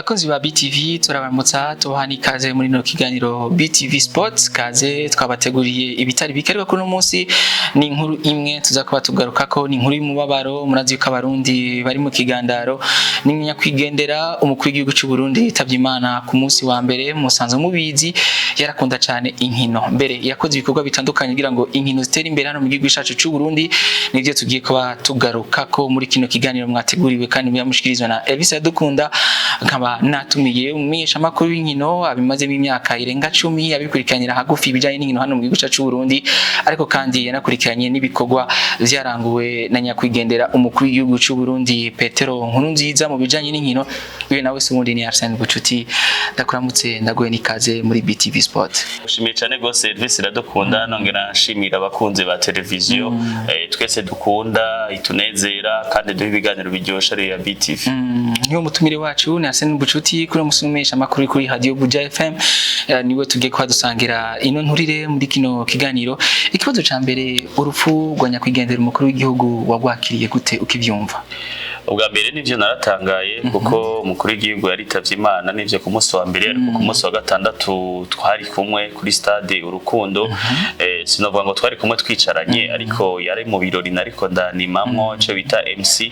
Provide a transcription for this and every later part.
Bakunzi ba BTV turabaramutsa tubaha ikaze muri no kiganiro BTV Sports kaze twabateguriye ibitari bikerwa kuno munsi ni inkuru imwe tuzakuba tugarukako ni inkuru y'umubabaro murazi ko abarundi bari mu kigandaro ni nyakwigendera umukuru w'igihugu cy'u Burundi yitavye Imana ku munsi wa mbere musanze mubizi yarakunda cyane inkino mbere yakoze ibikorwa bitandukanye kugira ngo inkino zitere imbere hano mu gihugu cyacu cy'u Burundi nivyo tugiye kuba tugarukako muri kino kiganiro mwateguriwe kandi muyamushikirizwa na Elvis Adukunda nkaba natumiye umwisha makuru w'inkino abimaze imyaka irenga 10 abikurikiranira hagufi bijanye n'inkino hano mu gihugu cyacu cy'u Burundi ariko kandi yanakurikiranye n'ibikorwa vyaranguwe na nyakwigendera umukuru w'igihugu cy'u Burundi Petero Nkurunziza mu bijanye n'inkino uyu nawe Sumundi ni Arsene Bucuti ndakuramutse ndagoye nikaze muri BTV Sport. Ushimiye cyane gose Elvis Iradukunda nongera nshimira abakunzi ba televiziyo twese dukunda itunezera kandi duha ibiganiro biryosha ya BTV. Niyo mutumire wacu ni Arsene Bucuti kuri musumesha makuru kuri Radio Buja FM niwe tugiye kwadusangira ino nturire muri kino kiganiro. Ikibazo ca mbere urupfu rwa nyakwigendera umukuru w'igihugu wagwakiriye gute ukivyumva? Ubwa mbere nivyo naratangaye kuko umukuru w'igihugu yaritavye Imana nivyo ku munsi wa mbere ariko ku munsi wa gatandatu twari kumwe kuri stade Urukundo sinovuga ngo twari kumwe twicaranye ariko yari mu birori nariko ndanimamwo cyo bita MC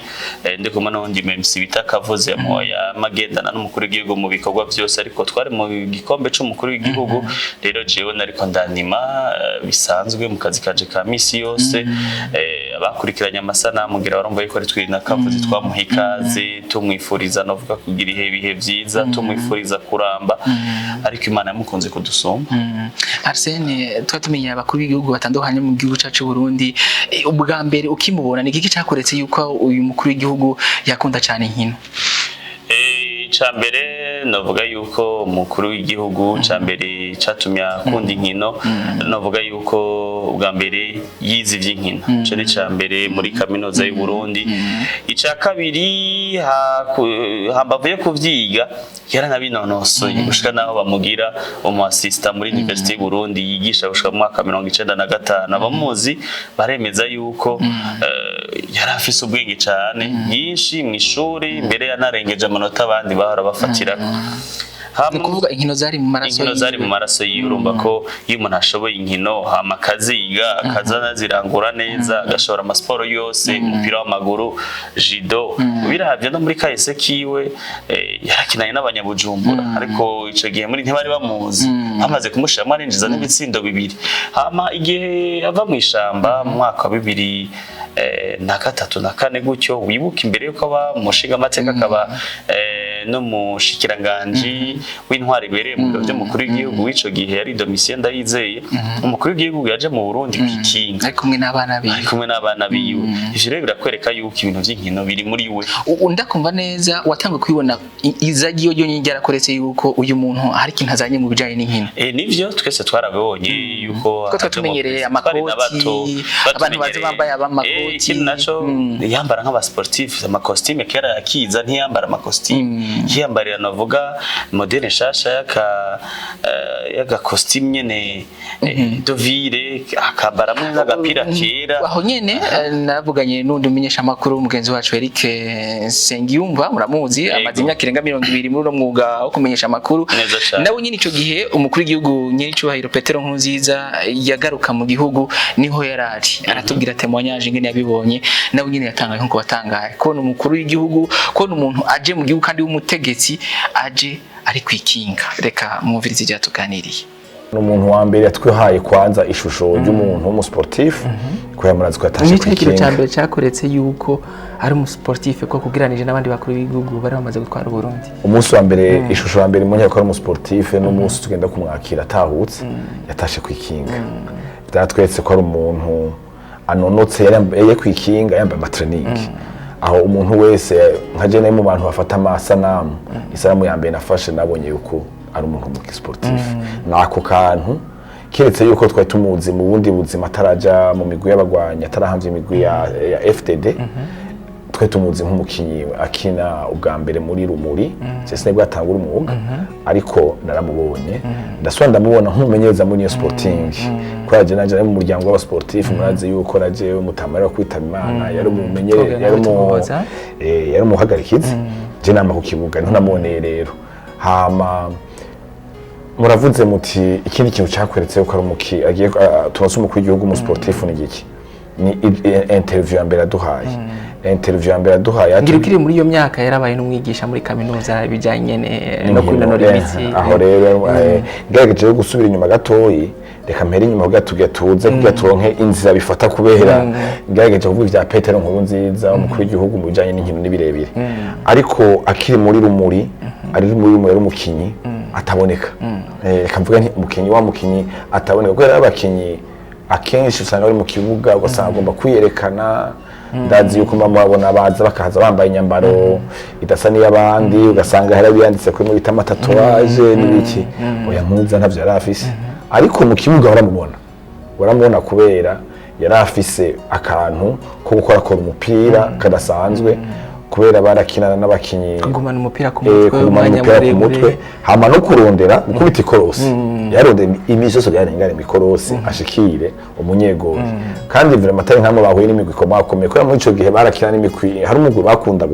ndikumwe n'undi MC bita Kavuze moya magendana n'umukuru w'igihugu mu bikorwa byose ariko twari mu gikombe c'umukuru w'igihugu rero jewe nariko ndanima bisanzwe mu kazi kaje ka misi yose abakurikiranye amasanamu ngira barumva yuko ari twiri na Kavuze muhikaze tumwifuriza novuga kugira ibihe byiza tumwifuriza kuramba ariko Imana yamukunze kudusoma. Arsene twatumenye abakuru b'igihugu batandukanye mu gihugu cyacu Burundi ubwa mbere ukimubona ni iki cyakoretse yuko uyu mukuru w'igihugu yakunda cyane inkino? Cambere novuga yuko umukuru w'igihugu cambere catumye akunda inkino novuga yuko ubwa mbere yize ivy'inkino cyo ni cambere muri kaminuza y'u Burundi ica kabiri hambavuye kuvyiga yaranabinonosoye gushika naho bamugira umu assistant muri University y'u Burundi yigisha gushika mu mwaka 1995 abamuzi baremeza yuko yarafise ubwenge cyane yinshi mu ishuri mbere yanarengeje amanota abandi bahora bafatira kuvuga inkino zari mu maraso yurumba ko iyo umuntu ashoboye inkino hama kaziga akazana zirangura neza agashobora amasiporo yose umupira w'amaguru judo birahavye no muri kahise kiwe yarakinanye n'abanyabujumbura ariko ico gihe muri ntibari bamuzi amaze kumushiramo arinjiza n'ibitsindo bibiri hama igihe ava mu ishamba mu mwaka wa 2000 na gatatu na kane gutyo wibuka imbere yuko aba mushiga amateka akaba no mushikiranganje w'intwari bereye mu byo mukuru w'igihugu w'ico gihe yari Domitien Ndayizeye umukuru w'igihugu yaje mu Burundi kwikinga ari kumwe n'abana biwe ivyo rero birakwereka yuko ibintu by'inkino biri muri we ndakumva neza watangwe kwibona izagiyo ryo nyingira koretse yuko uyu muntu hari ikintu azanye mu bijanye n'inkino nivyo twese twarabonye yuko twatumenyereye amakoti abantu bazi bambaye abamakoti ikintu naco yambara nk'aba sportif amakostime kera yakiza ntiyambara amakostime yambarira navuga moderne shasha yaka costume nyene dovire akabara mu n'agapira kera aho nyene navuganye n'undi umenyesha makuru mugenzi wacu Eric Sengiyumva muramuzi amaze imyaka irenga 20 muri no mwuga wo kumenyesha makuru nawe nyine ico gihe umukuru w'igihugu nyeri cyubahiro Petero Nkurunziza yagaruka mu gihugu niho yarari aratubwira témoignage ngene yabibonye nawe nyine yatangaye nko batangaye ko umukuru w'igihugu ko umuntu aje mu gihugu kandi w'umutegetsi aje ari kwikinga reka mwumvirize byatuganiriye n'umuntu wa mbere yatwihaye kwanza ishusho y'umuntu w'umusportif ko yamurazi ko yatashe kwikinga n'ikiro cyambere cyakoretse yuko ari umusportif ko kugiranije n'abandi bakuru b'igihugu bari bamaze gutwara Burundi umunsi wa mbere ishusho ya mbere munya ko ari umusportif n'umunsi tugenda kumwakira atahutse yatashe kwikinga byatwetse ko ari umuntu anonotse yari kwikinga yambaye matraining aho umuntu wese nkaje naye mu bantu bafata amasanamu isanamu ya mbere nafashe nabonye yuko ari umuntu mu sportif nako kantu kiretse yuko twari tumuzi mu bundi buzima ataraja mu migwi y'abagwanya atarahamvye imigwi ya FTD twari tumuzi nk'umukinyi akina ubwa mbere muri Rumuri cyese nibwo atangura umwuga ariko naramubonye ndasubira ndamubona nk'umumenyereza muri Sporting ko yaje naje mu muryango w'aba sportif murazi yuko naje umutamara kwitaba Imana yari umumenyereza yari umuhagarikizi je nama ku kibuga ntunamuboneye rero hama muravuze muti ikindi kintu cyakweretse ko ari umuki agiye tubaza umukuru w'igihugu mu sportif ni giki ni interview ya mbere aduhaye interview ya mbere aduhaye ngirikiri muri iyo myaka yarabaye n'umwigisha muri kaminuza bijanye no kwinonora imitsi aho rero ngerageje gusubira inyuma gatoyi reka mpere inyuma tuge tuze kugira turonke inzira bifata kubera ngerageje kuvuga vya Petero Nkurunziza umukuru w'igihugu mu bijanye n'inkino n'ibirebire ariko akiri muri rumuri ari muri rumuri y'umukinyi ataboneka reka mvuga nti umukinyi wa mukinyi ataboneka kubera abakinyi akenshi usanga bari mu kibuga ugasanga agomba kwiyerekana ndazi yuko mabona baza bakaza bambaye inyambaro idasa n'iyabandi ugasanga hari yanditse kuri mu bitama tatuage n'ibiki oya nkuza ntavyo yarafise ariko mu kibuga waramubona kubera yarafise akantu ko gukora umupira kadasanzwe kubera barakinana n'abakinyi kugumana umupira ku mutwe hama no kurondera gukubita ikorosi yaronde imisoso yarengana mikorosi ashikire umunyegoro kandi vira matari nkamo bahuye n'imigwi komakomeye ko muri ico gihe barakina n'imigwi hari umugwi bakunda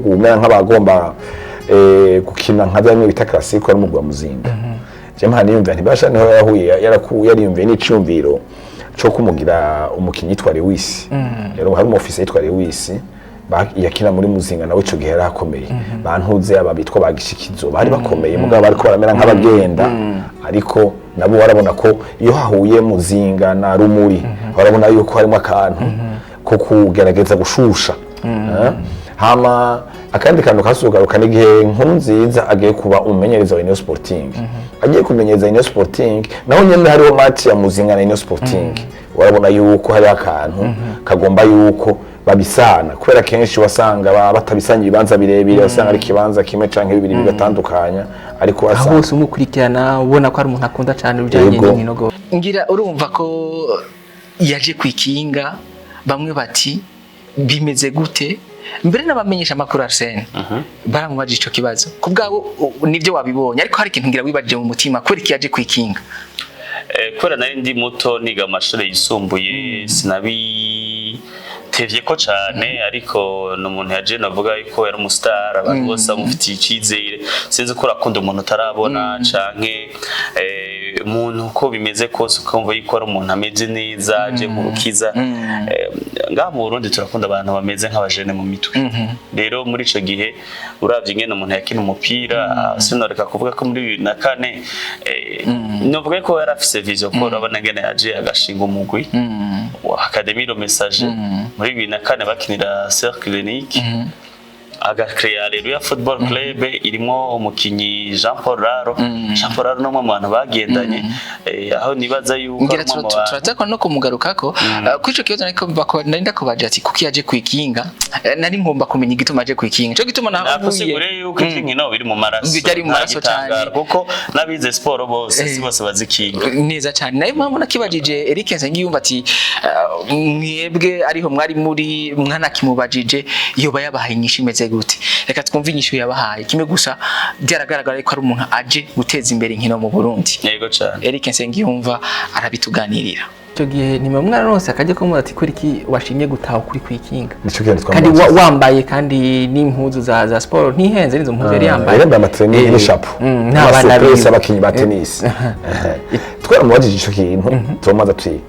gumera nk'abagomba gukina nka bya bita classique ari umugwi wa Muzinga jema niyumva ntibasha niho yahuye yariyumviye n'icumviro cyo kumugira umukinyi yitwa Lewis rero hari umufisi yitwa Lewis yakina muri Muzinga nawe ico gihe yarakomeye bantuze ababitwa bagishikizo bari bakomeye mugabo bariko baramera nk'abagenda ariko nabo warabona ko iyo hahuye Muzinga na Rumuri warabona yuko harimo akantu ko kugerageza gushusha hama akandi kantu kasugaruka n'igihe Nkurunziza agiye kuba umenyereza wa Union Sporting agiye kumenyereza Union Sporting naho nyene hariho match ya Muzinga na Union Sporting warabona yuko hari akantu kagomba yuko babisana kubera kenshi wasanga batabisanye ibibanza birebire wasanga ari kibanza kimwe canke bibiri bigatandukanya ariko wasanga hose umukurikirana ubona ko ari umuntu akunda cyane ubujanye n'inkino ngira urumva ko yaje kwikinga bamwe bati bimeze gute mbere n'abamenyesha makuru Arsene baramwaje ico kibazo kubwabo nivyo wabibonye ariko hari ikintu ngira wibaje mu mutima kweri kiyaje kwikinga kubera nari ndi muto niga amashuri yisumbuye tevye ko cyane ariko n'umuntu yaje navuga yuko yari umustar abantu bose bamufitiye icizere sinzi ko rakunda umuntu utarabona canke umuntu ko bimeze kose ukumva yuko ari umuntu ameze neza aje mu rukiza ngaha mu Burundi turakunda abantu bameze nk'abajene mu mitwe rero muri ico gihe uravye ingene umuntu yakina umupira sinoreka kuvuga ko muri 2004 novuga ko yari afise vision ko urabona ngene yaje agashinga umugwi wa Académie Le Messager muri 2004 bakinira Cercle Unique agakrea Alleluia Football Club irimo umukinyi Jean Paul Raro no mu bantu bagendanye aho nibaza yuko ngira turatako no kumugarukako kwico kibazo niko bako narinda kubaje ati kuki yaje kwikinga nari ngomba kumenya igituma aje kwikinga cyo gituma navuye yuko inkino biri mu maraso bitari mu maraso cyane kuko nabize sport bose si bose bazikinga neza cyane nayo mpamvu nakibajije Eric Nsengiyumva ati mwebwe ariho mwari muri mwana kimubajije yoba yabahaye inyishu imeze gute reka twumve inyishu yabahaye kimwe gusa byaragaragara ko ari umuntu aje guteza imbere inkino mu Burundi yego cyane Eric Nsengiyumva arabituganirira cyo gihe ni mwana rose akaje ko murati kuri ki washimye gutaha kuri kwikinga kandi wambaye kandi n'impuzu za sport ntihenze nizo mpuzu yari yambaye yambaye amatraining n'ishapo n'abana bese abakinyi ba tennis twaramubajije ico kintu tumaze twi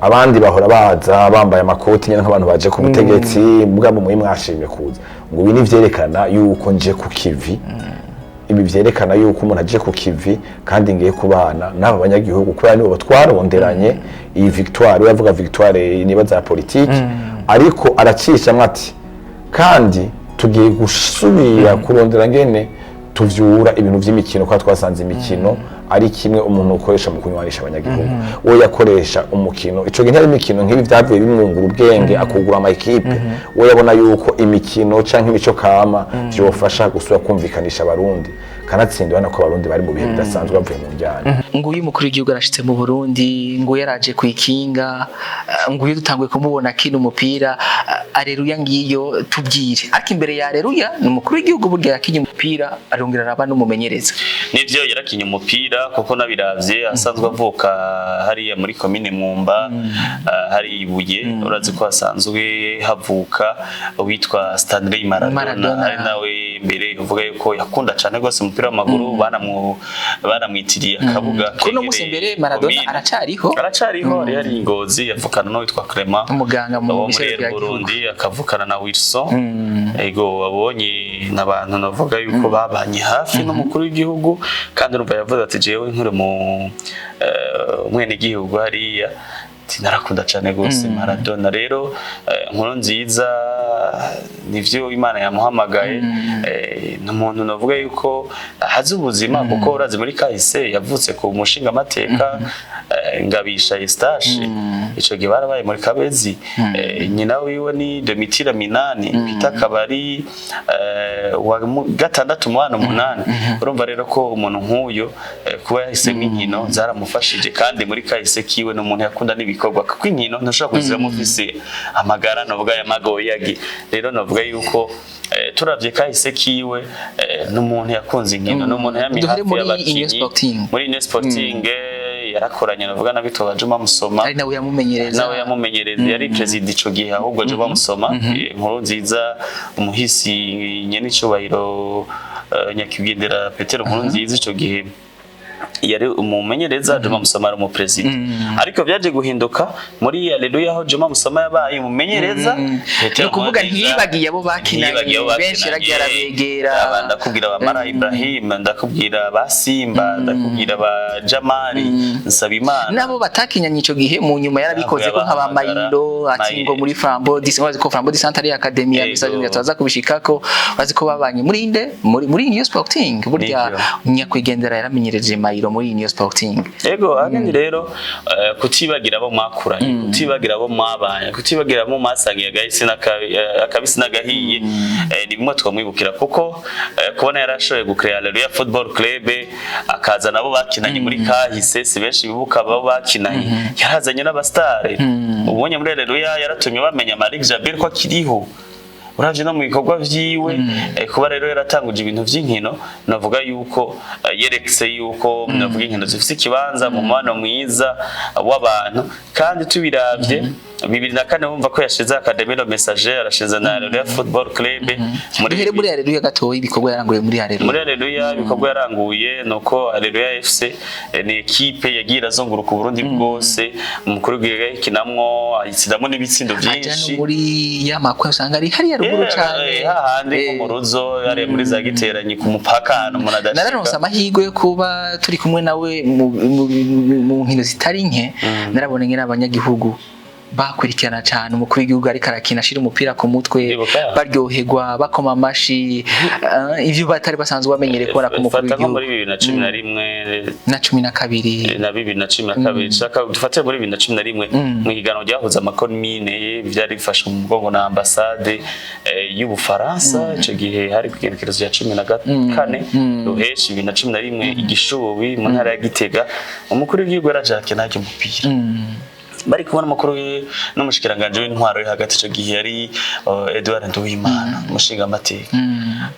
abandi bahora baza bambaye amakoti nyene nk'abantu baje ku butegetsi bwabo muri mwashimye kuza ngo ibi nivyerekana yuko nje ku kivi ibi vyerekana yuko umuntu aje ku kivi kandi ngiye kubana n'aba banyagihugu kubera nibo twaronderanye iyi victoire yavuga victoire nibaza ya politique ariko aracisha mwati kandi tugiye gusubira kurondera ngene tuvyura ibintu vy'imikino kwa twasanze imikino ari kimwe umuntu ukoresha mu kunywanisha abanyagihugu wo yakoresha umukino ico gihe imikino nk'ibi byavuye bimwungura ubwenge akugura ama equipe wo yabona yuko imikino canke imico kama byofasha gusura kumvikanisha abarundi kanatsinda bana ko abarundi bari mu bihe bidasanzwe bavuye mu njyana nguyu mukuru w'igihugu arashitse mu Burundi ngo yaraje kwikinga nguyu dutanguye kumubona kino umupira Alleluia ngiyo tubwire ariko imbere ya Alleluia ni umukuru w'igihugu burya yakinye umupira arongera araba n'umumenyereza nivyo yarakinye umupira kuko nabiravye asanzwe avuka hariya muri commune Mwumba hari Ibuye urazi ko asanzwe havuka witwa Stanley Maradona ari nawe imbere uvuga yuko yakunda cyane rwose umupira w'amaguru banamwitiriye akabuga kuno musi imbere Maradona aracariho ari Ingozi yavukana no witwa Clement umuganga mu Burundi akavukana na Wilson ego wabonye nabantu navuga yuko babanye hafi n'umukuru w'igihugu kandi urumva yavuze ati jewe nkure mu mwene gihugu hariya narakunda cyane gose Maradona rero nkuru nziza nivyo Imana yamuhamagaye n'umuntu navuga yuko hazi ubuzima kuko urazi muri kahise yavutse ku mushinga amateka Ngabisha Eustache ico gihe barabaye muri Kabezi nyina wiwe ni Domitira Minani bita kabari wa gatandatu mwana umunani urumva rero ko umuntu nk'uyo kuba yahisemo inkino zaramufashije kandi muri kahise kiwe n'umuntu yakunda n'ibikorwa kuko inkino ntashobora kuziramo ufise amagara navuga yamagoye rero navuga yuko turavye kahise kiwe n'umuntu yakunze inkino n'umuntu yami hafi y'abakinyi muri Union Sporting yarakoranye navuga na Bitoba Juma Musoma ari nawe yamumenyereza yari president ico gihe ahubwo Juma Musoma inkuru nziza umuhisi nyene cyubahiro nyakigendera Petero nkuru nziza ico gihe yari umumenyereza Juma Musoma ari umupresident ariko byaje guhinduka muri Alleluia aho Juma Musoma yabaye umumenyereza no kuvuga ntibagiye abo bakinanye benshi yarabegera ndakubwira ba Mara Ibrahim ndakubwira ba Simba ndakubwira ba Jamari Nsabimana nabo batakinyanye ico gihe mu nyuma yarabikoze ko nkaba Mayiro atingo muri Flambeau diswazi ko Flambeau de Centre Academy yabisabye twaza kubishikako bazi ko babanye muri inde muri New Sporting burya nyakwigendera yaramenyereje Mayiro muri New Sporting ego agandi rero kutibagira abo mwakuranye kutibagira abo mwabanye kutibagira abo masangiye gahisi akabisi nagahiye ni bimwe twamwibukira kuko kubona yarashoye gukrea Alleluia Football Club akaza nabo bakinanye muri kahise si benshi bibuka abo bakinanye yarazanye n'abastare ubonye muri Alleluia yaratumye bamenya Malik Jabir ko akiriho uravye no mu bikorwa vyiwe kuba rero yaratanguje ibintu vy'inkino navuga yuko yerekse yuko navuga inkino zifise ikibanza mu mwana mwiza w'abantu kandi tubiravye 2004 wumva ko yashize Academy Messager arashize na Alleluia Football Club muri Alleluia gatoyi ibikorwa yaranguye muri Alleluia ibikorwa yaranguye nuko Alleluia FC ni equipe yagira zunguruka Burundi bwose umukuru w'igihugu kinamwo ayitsidamo n'ibitsindo byinshi muri yamakwe usanga ari hari ruguru cyane hahandi ku muruzo yari muri za giteranye ku mupaka no munadashika nararonse amahirwe yo kuba turi kumwe nawe mu nkino zitari nke narabonanye n'abanyagihugu bakurikirana cyane umukuru w'igihugu ariko arakina ashira umupira ku mutwe baryoherwa bakoma amashi ivyo batari basanzwe bamenyereye kubona ku mukuru w'igihugu muri 2011 na 12 na 2012 shaka dufate muri 2011 mu higanwa ryahuza amakomine byari bifasha mu mugongo na ambassade y'Ubufaransa ico gihe hari kugenekerezo ya 14 ruheshi 2011 igishubi mu ntara ya Gitega umukuru w'igihugu yarajake nake umupira bari kubona makuru n'umushikiranganje w'intwaro hagati ico gihe yari Edouard Nduwimana umushinga amateka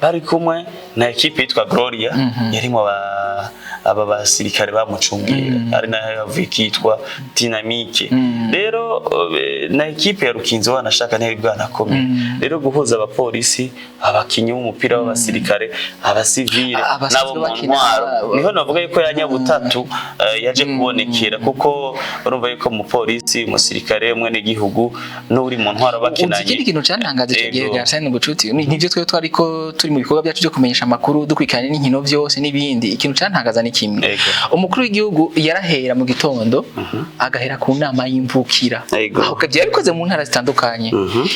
bari kumwe na equipe yitwa Gloria yarimo aba basirikare bamucungira ari nayo yavuye yitwa Dynamique rero na equipe ya Rukinzo wanashaka nayo bwana komeye rero guhuza abapolisi abakinyi b'umupira w'abasirikare abasivile nabo mu ntwaro niho navuga yuko yanyabutatu yaje kubonekera kuko urumva yuko mu polisi umusirikare umwe n'igihugu n'uri mu ntwaro bakinanye ikindi kintu cyantangaje cyo gihe Arsene Bucuti nivyo twe twariko turi mu bikorwa byacu byo kumenyesha makuru dukwikana n'inkino byose n'ibindi ikintu cyantangaza ni kimwe umukuru w'igihugu yarahera mu gitondo agahera ku nama y'imvukira aho kagiye bikoze mu ntara zitandukanye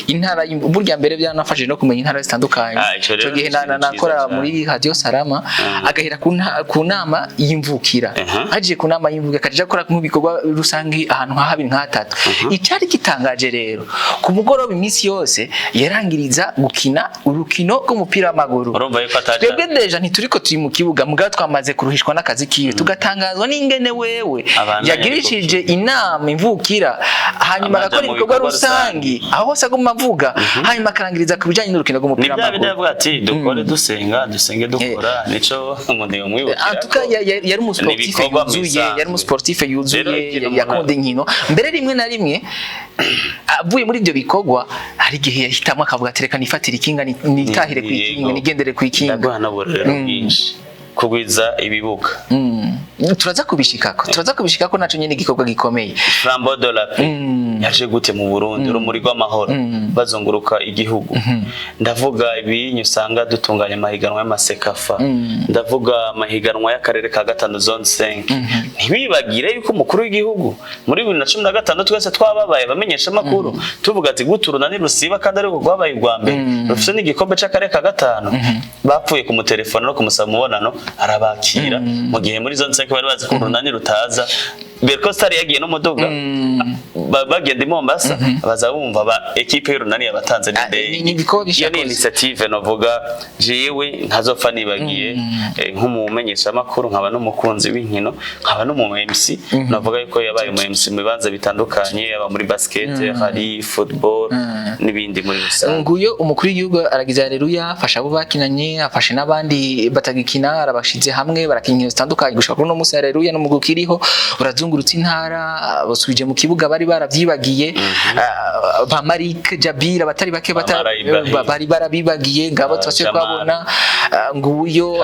intara burya mbere byanafashije no kumenya intara zitandukanye cyo gihe nakora muri Radio Salama agahera ku nama y'imvukira aje ku nama y'imvukira kaje akora mu bikorwa rusangi ahantu ha 2-3 icyari gitangaje rero ku mugoroba iminsi yose yarangiriza gukina urukino rw'umupira w'amaguru twebwe deja ntituriko turi mu kibuga mugabo twamaze kuruhishwa n'akazi kiwe tugatangazwa n'ingene wewe yagirishije inama imvukira hanyuma agakora ibikorwa rusangi aho hose aguma avuga hanyuma akarangiriza ku bijanye n'urukino rw'umupira w'amaguru nibyo ati dukore dusenge dukora nico umuntu yomwibukira atuka yari umusportif yuzuye yakunda inkino mbere rimwe na rimwe avuye muri ibyo bikorwa hari igihe yahitamwe akavuga ati reka nifatire ikinga nitahire ku ikinga nigendere ku ikinga ndaguhanura bwinshi kugwiza ibibuga turaza kubishikako naco nyene igikorwa gikomeye Flambeau de la Paix yaje gute mu Burundi urumuri rw'amahoro bazunguruka igihugu ndavuga ibinyu usanga dutunganya amahiganwa y'amasekafa ndavuga amahiganwa y'akarere ka gatanu zone 5 ntibibagire yuko umukuru w'igihugu muri 2016 twese twababaye bamenyesha makuru tuvuga ati guturuna ni rusiba kandi ari rwabaye rwa mbere rufite n'igikombe c'akarere ka gatanu bapfuye ku mutelefone no kumusaba mubonano arabakira mu gihe muri zone 5 bari bazi ko urunani rutaza Berko Star yagiye no muduga bagenda i Mombasa baza bumva ba equipe y'urunani yabatanze n'indege iyo ni initiative novuga jewe ntazopfa nibagiye nk'umumenyesha makuru nkaba n'umukunzi w'inkino nkaba no mu MC novuga yuko yabaye mu MC mu bibanza bitandukanye aba muri basket hari football n'ibindi muri rusange nguyo umukuru w'igihugu aragize haleluya afasha abo bakinanye afashe n'abandi batagikina arabashize hamwe barakinyira zitandukanye gushaka no musi haleluya no mugukiriho urazungurutse intara basubije mu kibuga bari baravyibagiye ba Marik Jabira batari bake bari barabibagiye ngabo twashe kwabona nguyo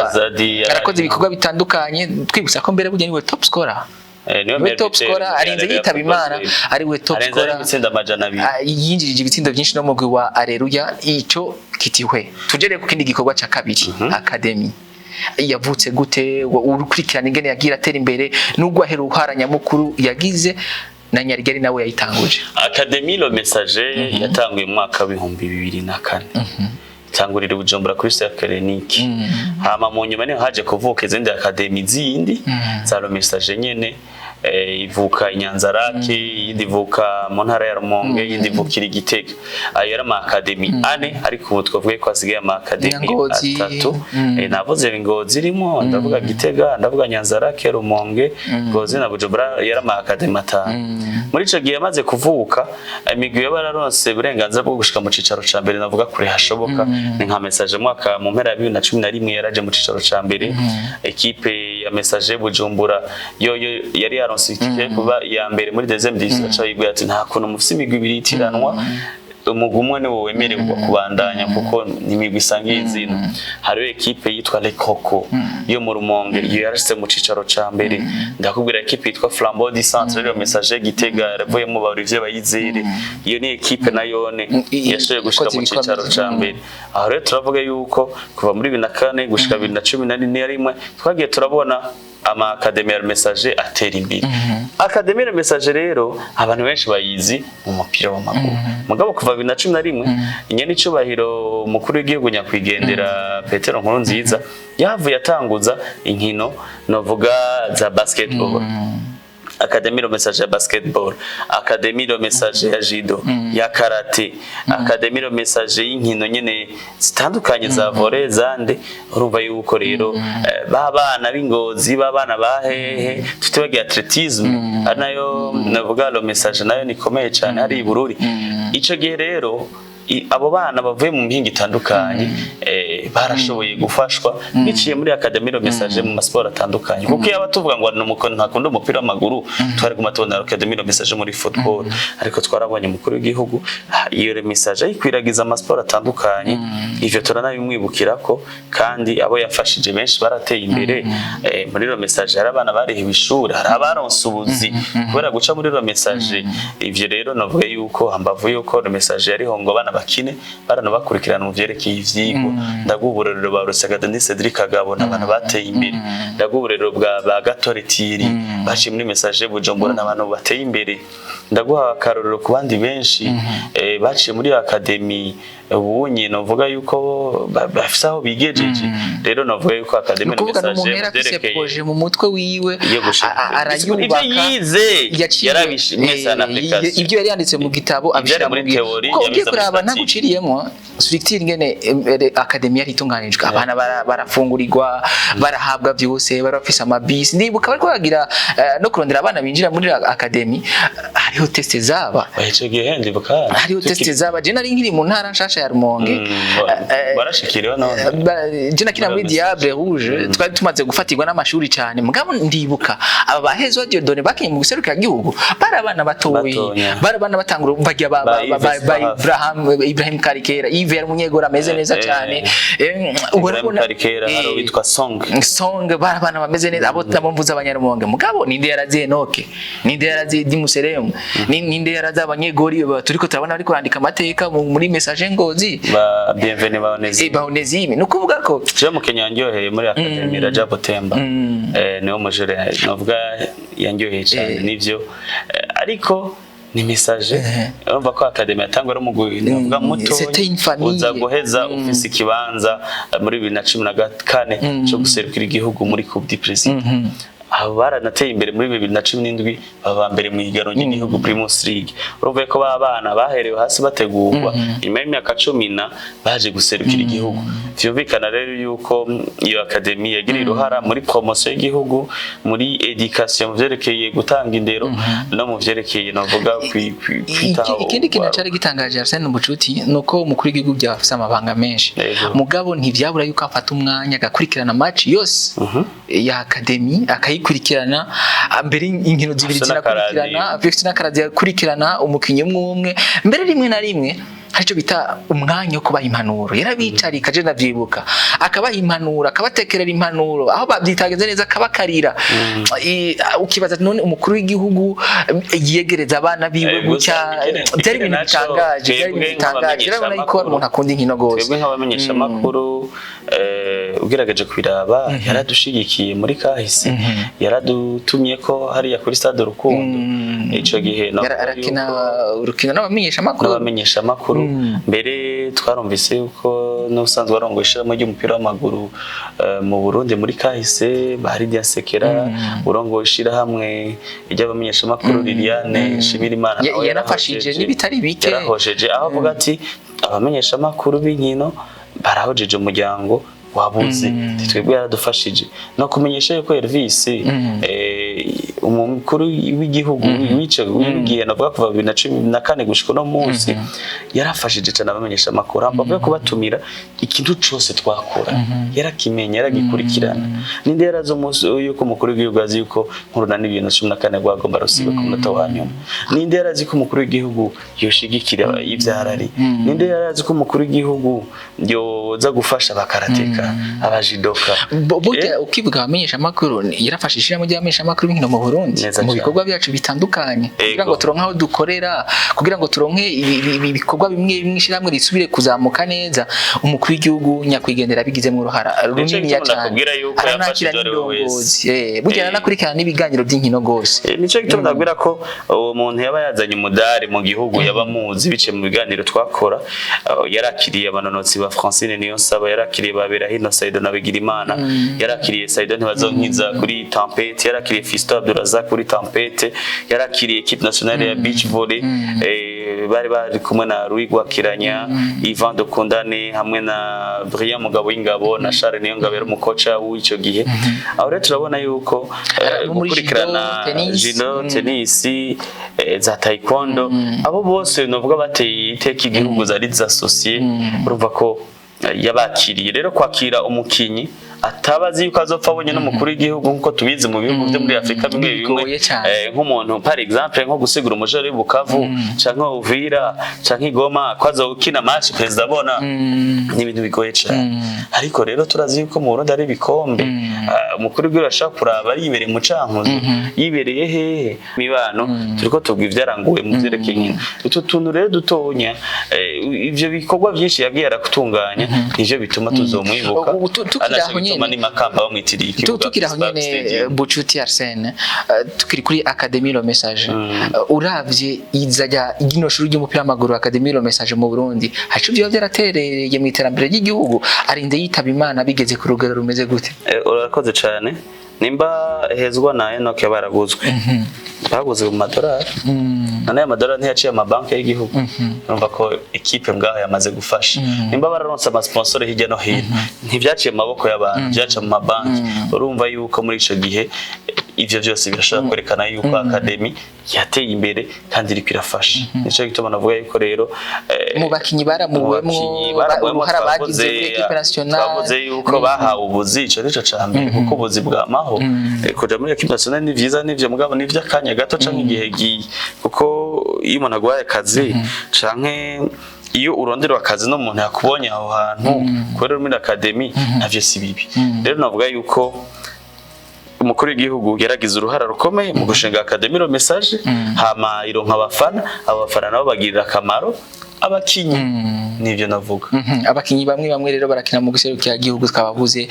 arakoze ibikorwa bitandukanye twibutsa ko mbere burya niwe top scorer niwe top scorer arinze yitaba Imana ari we top scorer yinjirije ibitsindo byinshi no mugwi wa Haleluya ico kitiwe tujere ku kindi gikorwa ca kabiri academy yavutse gute urukurikirana ingene yagira atera imbere nubwo aheruharanya mukuru yagize na Nyarigari nawe yayitanguje Academy Le Messager yatanguye mu mwaka wa 2004 tangurira Bujumbura kuri Clinique hama mu nyuma ne haje kuvuka izindi academy zindi za Le Messager nyene ivuka Inyanzarake yindi ivuka mu ntara ya Rumonge yindi ivukira Igitega ayo yari ama academy ane ariko ubu twavuye ko asigaye ama academy atatu navuze Ngozi irimo ndavuga Gitega ndavuga Nyanzarake Rumonge Ngozi na Bujumbura yari ama academy atanu muri ico gihe yamaze kuvuka imigwi y'abararonse burenganzira bwo gushika mu cicaro ca mbere navuga kure hashoboka ni nka Messager mwaka mu mpera ya 2011 yaraje mu cicaro ca mbere equipe ya Messager Bujumbura yo yari yaronse kuba ya mbere muri deuxième division cyayiguye ati nta kuntu mufise imigwi ibiri itiranwa umugumwe ni wowe wemererwa kubandanya kuko nimigwi isangiye izina hari equipe yitwa Le Coco yo mu Rumonge yarashitse mu cicaro ca mbere ndakubwira equipe yitwa Flambeau du Centre Le Messager Gitega yavuye mu Barivier Bayizere iyo ni equipe nayone yashoye gushika mu cicaro ca mbere aho rero turavuga yuko kuva muri 2004 gushika 2014 rimwe twagiye turabona ama Academy Le Messager atera imbere Academy Le Messager rero abantu benshi bayizi mu mupira w'amaguru mugabo kuva 2011 inyene icubahiro mukuru w'igihugu nyakwigendera Petero Nkurunziza yavuye atanguza inkino novuga za basketball Academy Le Messager ya basketball Academy Le Messager ya judo ya karate Academy Le Messager y'inkino nyene zitandukanye za volley zande urumva yuko rero babana b'Ingozi babana bahehe tutibagiye atletism nayo navuga Le Messager nayo nikomeye cyane ari ibururi ico gihe rero abo bana bavuye mu mpinga itandukanye barashoboye gufashwa biciye muri Academy Le Messager mu masport atandukanye kuko yaba tuvuga ngo ntakunda umupira w'amaguru twari kumatona Academy Le Messager muri football ariko twarabonye mukuru w'igihugu iyo Le Messager yikwiragiza amasport atandukanye ivyo turanabimwibukirako kandi abo yafashije benshi barateye imbere muri Le Messager hari abana barihe bishura hari abaronse ubuzi kubera guca muri Le Messager ivyo rero navuga yuko hambavu yuko Le Messager yariho ngo bana bakine baranabakurikirana mu vyerekeye ivyigwa ndaguburero ba Rusagada ni Cedric Kagabo n'abantu bateye imbere ndaguburero bwa Gatore Thierry bashi muri Messager Bujumbura n'abantu bateye imbere ndaguha akarorero ku bandi benshi baciye muri Academy ubunye novuga yuko bafise aho bigejeje rero novuga yuko Academy Le Messager derekeye mu mutwe wiwe arayubaka yize yarabishimesa na application ibyo yari yanditse mu gitabo abishira muri teori yabize kuraba ntaguciriyemo structure ngene Academy yari itunganijwe abana barafungurirwa barahabwa byose barafise amabisi ndibuka bariko bagira no kurondera abana binjira muri Academy hariho test zaba ico gihe ndibuka hariho test zaba je nari nkiri mu ntara nshasha ya Rumonge barashikiriwe none je nakina muri Diable Rouge twari tumaze gufatirwa n'amashuri cyane mugabo ndibuka aba bahezwa Dieudonné bakinye mu guserukira gihugu barabana batoyi barabana batangura bajya Ibrahim Karikera Yves Munyegora ameze neza cyane urabona Karikera haro witwa Song barabana bameze neza abo mvuza abanyarumonge mugabo ninde yaraziye Noke ninde yaraziye Dimuseremu ninde yaraziye abanyegori turiko turabona ariko yandika amateka muri message ngozi ba bienvenue baonezime nukuvuga ko je mu Kenya ndyoheye muri Academy Raja Botemba niwo mujere novuga yanjyoheye cyane nivyo ariko ni message urumva ko Academy yatangwa ari umugwi novuga muto uza guheza ufise ikibanza muri 2014 cyo guserukira igihugu muri Coupe du Président abo baranateye imbere muri 2017 baba mbere mu higanwa ry'igihugu Primus League urumva ko babana baherewe hasi bategurwa nyuma y'imyaka 10 baje guserukira igihugu vyumvikana rero yuko iyo Academy yagira iruhara muri promotion y'igihugu muri education mu vyerekeye gutanga indero no mu vyerekeye navuga kwitaho ikindi kintu cyari gitangaje Arsene Mucuti nuko umukuru w'igihugu byafise amabanga menshi mugabo ntivyabura yuko afata umwanya agakurikirana match yose ya Academy kurikirana mbere inkino zibiri zinakurikirana afite n'akarazi yakurikirana umukinyi umwe mbere rimwe na rimwe harico bita umwanya wo kubaha impanuro yarabicarika je ndavyibuka akabaha impanuro akabatekerera impanuro aho bavyitageze neza akabakarira ukibaza none umukuru w'igihugu yegereza abana biwe gucya byari ibintu bitangaje urabona yuko umuntu akunda inkino gose twebwe nk'abamenyesha makuru ugerageje kwiraba yaradushigikiye muri kahise yaradutumye ko hariya kuri stade Urukundo ico gihe arakina urukino n'abamenyesha makuru mbere twarumvise yuko n'usanzwe arongoye ishirahamwe ry'umupira w'amaguru mu Burundi muri kahise bari Diasekera urongoye ishirahamwe ry'abamenyesha makuru Liliane Shimirimana yarafashije n'ibitari bike yarahojeje aho avuga ati abamenyesha makuru b'inkino barahojeje umuryango wabuze twebwe yaradufashije no kumenyesha yuko Elvis umukuru w'igihugu wigiye navuga kuva 2014 gushika no munsi yarafashije cyane abamenyesha makuru ambavuye kubatumira ikintu cyose twakora yarakimenya yaragikurikirana ninde yarazo munsi yuko umukuru w'igihugu azi yuko nkuruna n'ibintu 14 gwagomba rusibe ku munota wa nyuma ninde yarazi ko umukuru w'igihugu yoshigikira ivyarari ninde yarazi ko umukuru w'igihugu yoza gufasha bakarateka abajidoka burya ukivuga abamenyesha makuru yarafashije mu by'abamenyesha makuru b'inkino mu Burundi mu bikorwa byacu bitandukanye kugira ngo turonke aho dukorera kugira ngo turonke ibikorwa bimwe ishiramwe risubire kuzamuka neza umukuru w'igihugu nyakwigendera bigizemo uruhara runini ya cyane aranakira n'indongozi burya aranakurikirana n'ibiganiro by'inkino gose nico gituma ndabwira ko uwo muntu yaba yazanye umudari mu gihugu yaba muzi bice mu biganiro twakora yarakiriye abanonotsi ba Francine Niyonsaba yarakiriye babera hino Saido Nabigirimana yarakiriye Saido ntibazonkiza kuri Tempete yarakiriye Fisto Abduraza kuri Tempete yarakiriye equipe nationale ya beach volley bari kumwe na Rui Gwakiranya Ivan Dokundane hamwe na Brian Mugabo w'ingabo na Charles Niyongabo yari umukoca w'ico gihe aho rero turabona yuko gukurikirana judo tennis za taekwondo abo bose novuga bateye iteka igihugu zari zasosiye urumva ko yabakiriye rero kwakira umukinyi atabazi yuko azopfa abonye n'umukuru w'igihugu nkuko tubizi mu bihugu byo muri Afrika bimwe nk'umuntu par exemple nko gusigura umujari w'Ubukavu canke Uvira canke Goma kwaza ukina match president abona n'ibintu bigoye cyane ariko rero turazi yuko mu Burundi ari bikombe umukuru w'igihugu ashaka kuraba ari ibereye mu cankuzo yibereye hehe mibano turiko tubwa ivyaranguwe mu vyerekeye nkino utu tuntu rero dutonya ivyo bikorwa byinshi yagiye arakutunganya nivyo bituma tuzomwibuka mani makamba bamwitiriye ikibuga tukiraho nyene Bucuti Arsene tukiri kuri Academy lo message uravye izajya igino shuri ry'umupira w'amaguru Academy lo message mu Burundi hacu byo byaraterereye mu iterambere ry'igihugu arinde yitaba Imana bigeze ku rugero rumeze gute urakoze cyane nimba hezwa na Enoch baraguzwe baguzwe mu madolari nane amadolari ntiyaciye amabanki y'igihugu urumva ko equipe ngaho yamaze gufasha nimba bararonse ama sponsor hirya no hino ntivyaciye mu maboko y'abantu byaca mu mabanki urumva yuko muri ico gihe ivyo byose birashobora kwerekana yuko academy yateye imbere kandi iri kwirafasha nico gituma navuga yuko rero mu bakinyi baramuwemwo uruhara bagize kuri equipe nationale twavuze yuko bahawe ubuzi ico nico cambere kuko ubuzi bwamaho kuja muri equipe nationale ni vyiza nivyo mugabo nivyo akanya gato canke igihe giye kuko iyo umuntu agwaye akazi canke iyo urondera akazi no umuntu yakubonye aho hantu kubera muri academy navyo si bibi rero navuga yuko umukuru w'igihugu yaragize uruhara rukomeye mu gushinga academy ro message hama ironka abafana nabo bagirira akamaro abakinyi nivyo navuga abakinyi bamwe rero barakina mu guserukira igihugu twabavuze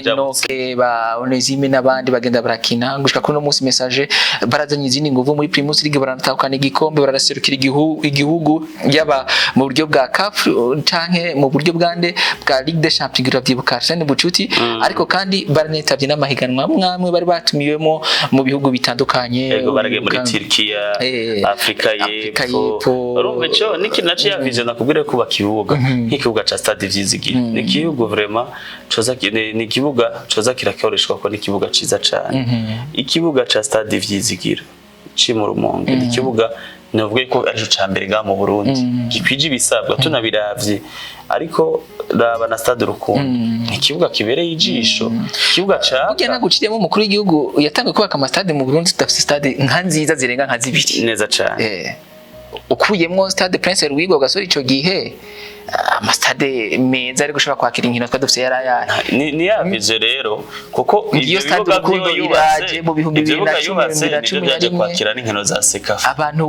Enoke ba Onesime nabandi bagenda barakina gushika kuno munsi message barazanye izindi nguvu muri Primus League baranatahukana igikombe baraserukira igihugu yaba mu buryo bwa CAF canke mu buryo bwande bwa Ligue des Champions gravyibuka Arsene Bucuti ariko kandi baranetavye n'amahiganwa mwamwe bari batumiwemo mu bihugu bitandukanye yego barage muri Turkiya Afrika y'Epfo urumva ico niki naciye yavize nakubwire kuba kibuga nk'ikibuga ca Stade Vyizigiro ni kibuga vraiment coza ni kibuga coza kirakoreshwa ko ni kibuga ciza cyane ikibuga ca Stade Vyizigiro ci mu Rumonge ni kibuga novuga ko ari cyo cambere nga mu Burundi gikwije ibisabwa tunabiravye ariko raba na Stade Rukundo ni kibuga kibereye ijisho kibuga ca burya naguciriyemo umukuru w'igihugu yatangiye kubaka amastade mu Burundi tudafite stade nka nziza zirenga nka zibiri neza cyane ukuyemwo Stade Prince Louis gasore ico gihe amastade meza ari gushobora kwakira inkino twadufite yarayana ni yavize rero kuko iyo Stade Rukundo iraje mu bihumbi 2010 yaje kwakira n'inkino za Sekafa abantu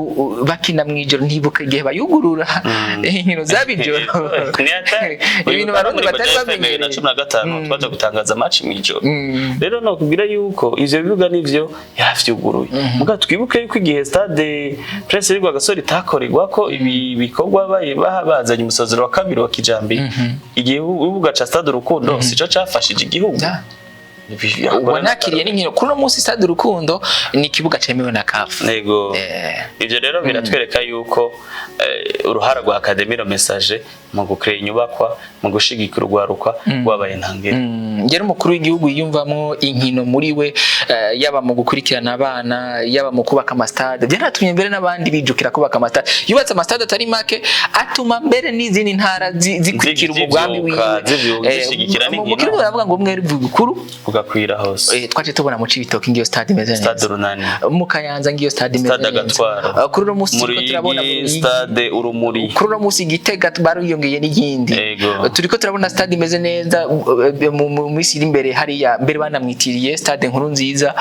bakina mwijoro ntibuka igihe bayugurura inkino zabijoro ibintu barundi batari bamenyereye na 15 twaje gutangaza match mwijoro rero no kugira yuko ivyo bibuga nivyo yavyuguruye muga twibuke yuko igihe Stade Prince Louis gasore itakorerwa ko ibi bikorwa bazanye umusozero wa kabiri wa kijambi igihe ubuga ca Stade Rukundo sico cafashije igihugu wanakiriye n'inkino kuno munsi Stade Rukundo ni kibuga cemewe na CAF nego ivyo rero biratwereka yuko uruhara rwa academy ro message mu gukrea inyubakwa mu gushigikira urwaruka rwabaye ntangere ngera umukuru w'igihugu yiyumvamo inkino muri we yaba mu gukurikirana abana yaba mu kubaka amastade byaratumye mbere n'abandi bijukira kubaka amastade yubatse amastade atari make atuma mbere n'izindi ntara zikurikira umugambi wiwe mukuru baravuga ngo umwe bukuru ugakwira hose twaje tubona mu Cibitoke ngiyo stade imeze neza Stade Runani mu Kayanza ngiyo stade imeze neza kuri no musi turabona Stade Urumuri kuri no musi Gitega baruyongeye n'igindi turiko turabona stade imeze neza mu misi iri imbere hariya mbere banamwitiriye Stade Nkuru Nziza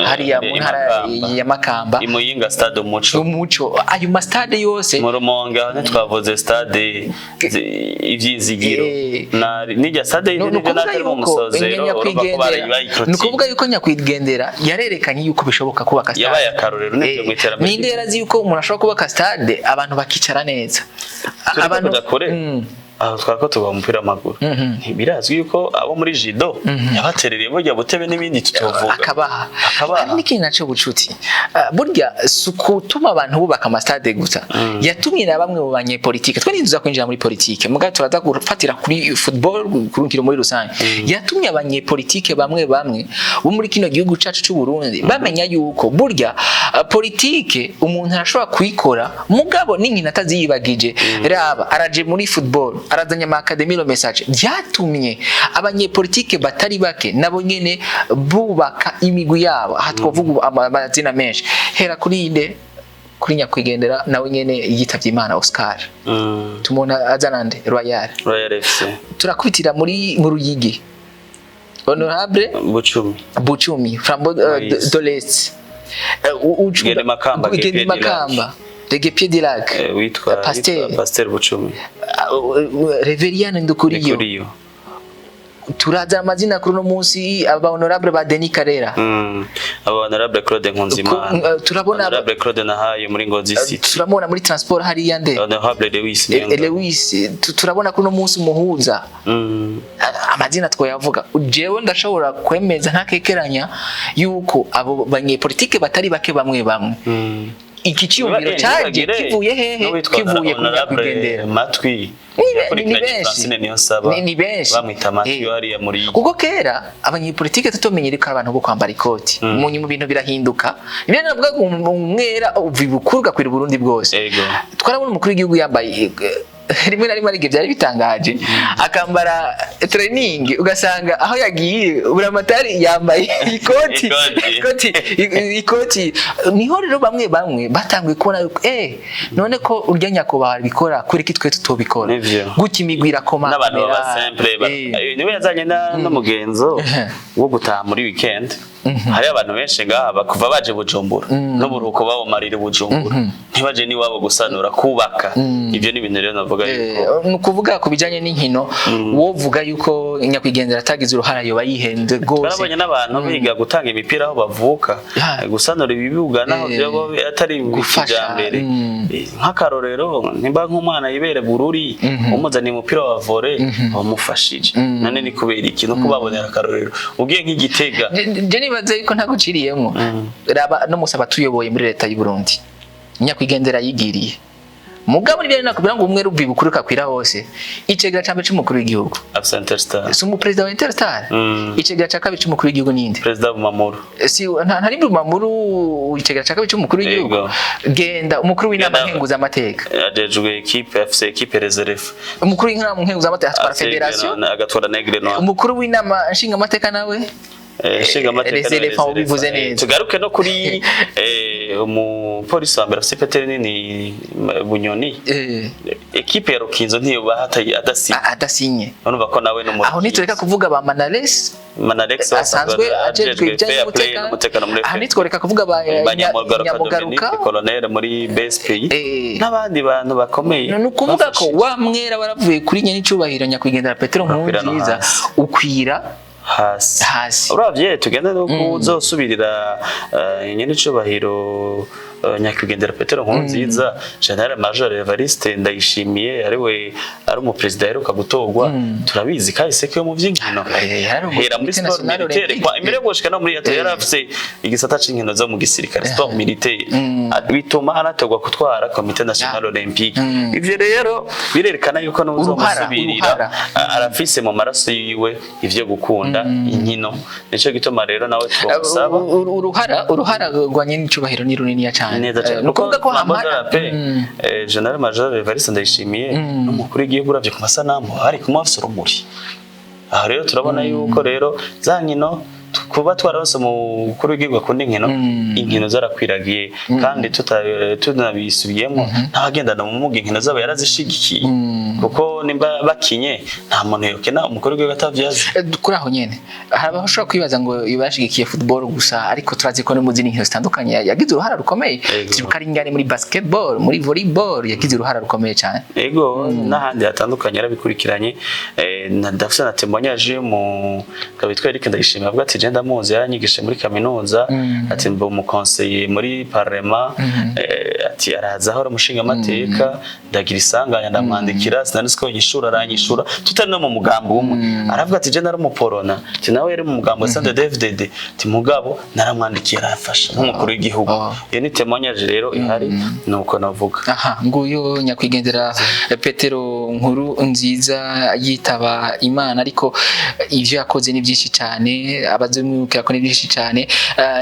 hariya mu ntara ya Makamba imuyinga Stade Umuco ayo ma stade yose mu Rumonge aho twavuze Stade Ivyizigiro na nijya Stade y'Ivyizigiro natari mu musozero nukuvuga yuko nyakwigendera yarerekanye yuko bishoboka kubaka stade yabaye akarorero n'ibyo mwiterambere ninde yarazi yuko umuntu ashobora kubaka stade abantu bakicara neza abantu aho twako tuba umupira w'amaguru birazwi yuko abo muri Jido yabaterereye burya butebe n'ibindi tutovuga akabaha n'ikintu naco bucuti burya sukutuma abantu bubaka amastade gusa yatumye na bamwe mu banyepolitike twe ninduza kwinjira muri politike muga turaza gufatira kuri football kurukiro muri rusange yatumye abanyepolitike bamwe bo muri kino gihugu cacu cy'u Burundi bamenya yuko burya politike umuntu arashobora kuyikora mugabo n'inkino ataziyibagije raba araje muri football arazanya ama academy ro message byatumye abanyepolitike batari bake nabo nyene bubaka imigwi yabo aha twavuga amazina menshi hera kuri inde kuri nyakwigendera nawe nyene yitavye Imana Oscar tumona azanande Royal FC turakubitira mu Ruyigi Honorable Bucumi Frambo Dolesi Gende Makamba Dege Pied de Lac witwa Pasteur Bucumi Reveriane Ndukuriyo turaza amazina kuri no munsi aba honorable ba Denis Karera aba honorable Claude Nkunzimana turabona honorable Claude Nahayo muri Ngozi City turabona muri transport hari yande honorable Lewis turabona kuri no munsi umuhuza amazina twayavuga jewe ndashobora kwemeza ntakekeranya yuko abo banyepolitike batari bake bamwe iki cyumviro cyaje kivuye hehe kivuye kunya kugendera matwi ni benshi bamwita matwi hariya muri kuko kera abanyepolitike tutomenyere ko abantu bo kwambara ikoti mu bintu birahinduka ibyo navuga umwera uvibukurwa kwira Burundi bwose twarabona umukuru w'igihugu yambaye rimwe na rimwe ariko byari bitangaje akambara training ugasanga aho yagiye buramatari yambaye ikoti niho rero bamwe batanguye kubona none ko urya nyakubahwa bikora kuri kitwe tutobikora guki imigwira komanda n'abantu baba simple niwe yazanye n'umugenzo wo gutaha muri weekend hari abantu benshi ngaha kuva baje Bujumbura n'uburuko babo marire Bujumbura ntibaje ni wabo gusanura kubaka ivyo ni ibintu rero navuga yuko nukuvuga kubijanye n'inkino wovuga yuko nyakwigendera atagize uruhara yo bayihenze gose barabonye n'abantu biga gutanga imipira aho bavuka gusanura ibibuga naho byo atari gufasha mbere nk'akarorero nimba nk'umwana yibere Bururi umuzaniye umupira wa volley bamufashije none ni kubera ikintu kubabonera akarorero ugiye nk'Igitega nibaze yuko ntaguciriyemo raba no musaba tuyoboye muri leta y'u Burundi nyakwigendera yigiriye mugabo ni nakubira ngo umwe rubi bukuruka kwira hose icegera cambe c'umukuru w'igihugu Interstar sumu president wa Interstar icegera ca kabiri c'umukuru w'igihugu ninde president Bumamuru si ntari Bumamuru icegera ca kabiri c'umukuru w'igihugu genda umukuru w'inama nkenguza amateka ajejwe equipe FC equipe reserve umukuru w'inama nkenguza amateka atwara federation agatwara Negre Noir umukuru w'inama nshinga amateka nawe shinga amateka bivuze neza tugaruke no kuri umupolisi wa mbere afite Peter nini Bunyoni equipe ya Rukinzo ntiyo bahataye adasinye urumva ko nawe no aho nitoreka kuvuga ba Manalex asanzwe ajejwe ibijanye n'umutekano muri aho nitworeka kuvuga ba Nyamugaruka colonel muri BSP n'abandi bantu bakomeye nukuvuga ko wa mwera waravuye kuri nyene icubahiro nyakwigendera Petero Nkurunziza ukwira hasi uravye tugenda no kuzosubirira nyene icubahiro nyakwigendera Petero Nkurunziza General Major Evariste Ndayishimiye ari umupresident aheruka gutorwa turabizi kahise ko mu vy'inkino hera muri sport militaire kwa imbere gushika no muri yari afise igisata c'inkino zo mu gisirikare sport militaire bituma anatorwa gutwara Comité National Olympique ivyo rero birerekana yuko n'uzomusubirira arafise mu maraso yiwe ivyo gukunda inkino nico gituma rero nawe twosaba uruhara rwa nyine icubahiro ni runini cyane nukuvuga ko hamara General Major Evariste Ndayishimiye n'umukuru w'igihugu uravye ku masanamu hari ku mafso rumuri aha rero turabona yuko rero za nkino kuba twarose umukuru w'igihugu akunda inkino zarakwiragiye kandi tunabisubiyemo ntabagendana mu mugi inkino zabo yarazishigikiye kuko nimba bakinye nta muntu yokena umukuru w'igihugu atavyazi kuri aho nyene hari abashobora kwibaza ngo yibashigikiye football gusa ariko turazi ko no mu zindi nkino zitandukanye yagize uruhara rukomeye zirukari ingane muri basketball muri volleyball yagize uruhara rukomeye cyane ego n'ahandi hatandukanye yarabikurikiranye ndafise na témoignage mu kabitwa Eric Ndayishimiye avuga ati genda muzi yaranyigishe muri kaminuza ati mbo mu conseiller muri parlement ati araza aho umushinga amateka ndagira isanganya ndamwandikira sinaniziko yishura aranyishura tutari no mu mugambo umwe aravuga ati je nari umuporona ati nawe yari mu mugambo Sande DFDD ati mugabo naramwandikiye arafasha nk'umukuru w'igihugu iyo ni témoignage rero ihari nuko navuga nguyo nyakwigendera Petero Nkurunziza yitaba Imana ariko ivyo yakoze ni byinshi cyane abazimwuka ko ni byinshi cyane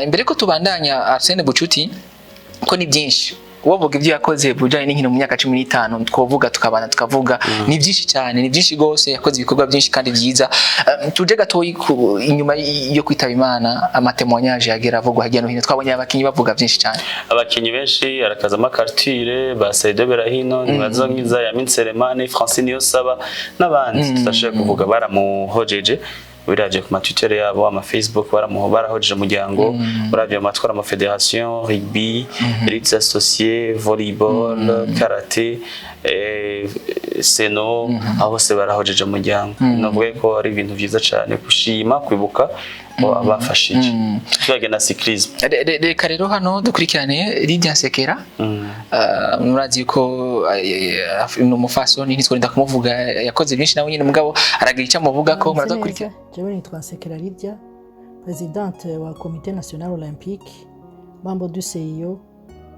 imbere ko tubandanya Arsene Bucuti ko ni byinshi wovuga ivyo yakoze bujanye n'inkino mu myaka 15 twovuga tukabana tukavuga ni byinshi cyane ni byinshi gose yakoze ibikorwa byinshi kandi byiza tuje gatoyi inyuma yo kwitaba Imana amatemonyage yagera avugwa hajya no hino twabonye abakinyi bavuga byinshi cyane abakinyi benshi arakaza makartire ba Saido Berahino nibazo nkiza ya Minseremane Francine Yosaba n'abandi tudashaka kuvuga baramuhojeje biraje ku matwitter yabo ama Facebook barahojeje umuryango uravye amatwara ama federation rugby elite associée volleyball karate seno aho se barahojeje umuryango navuga ko ari ibintu byiza cyane gushima kwibuka abafashije twage na cyclisme reka rero hano dukurikirane Lydia Nsekera murazi ko no mufasoni ntitworinda kumuvuga yakoze byinshi nawe nyine mugabo aragira icyo amuvuga ko muraza kurikira jewe nitwa Nsekera Lydia présidente wa Comité National Olympique membre du CIO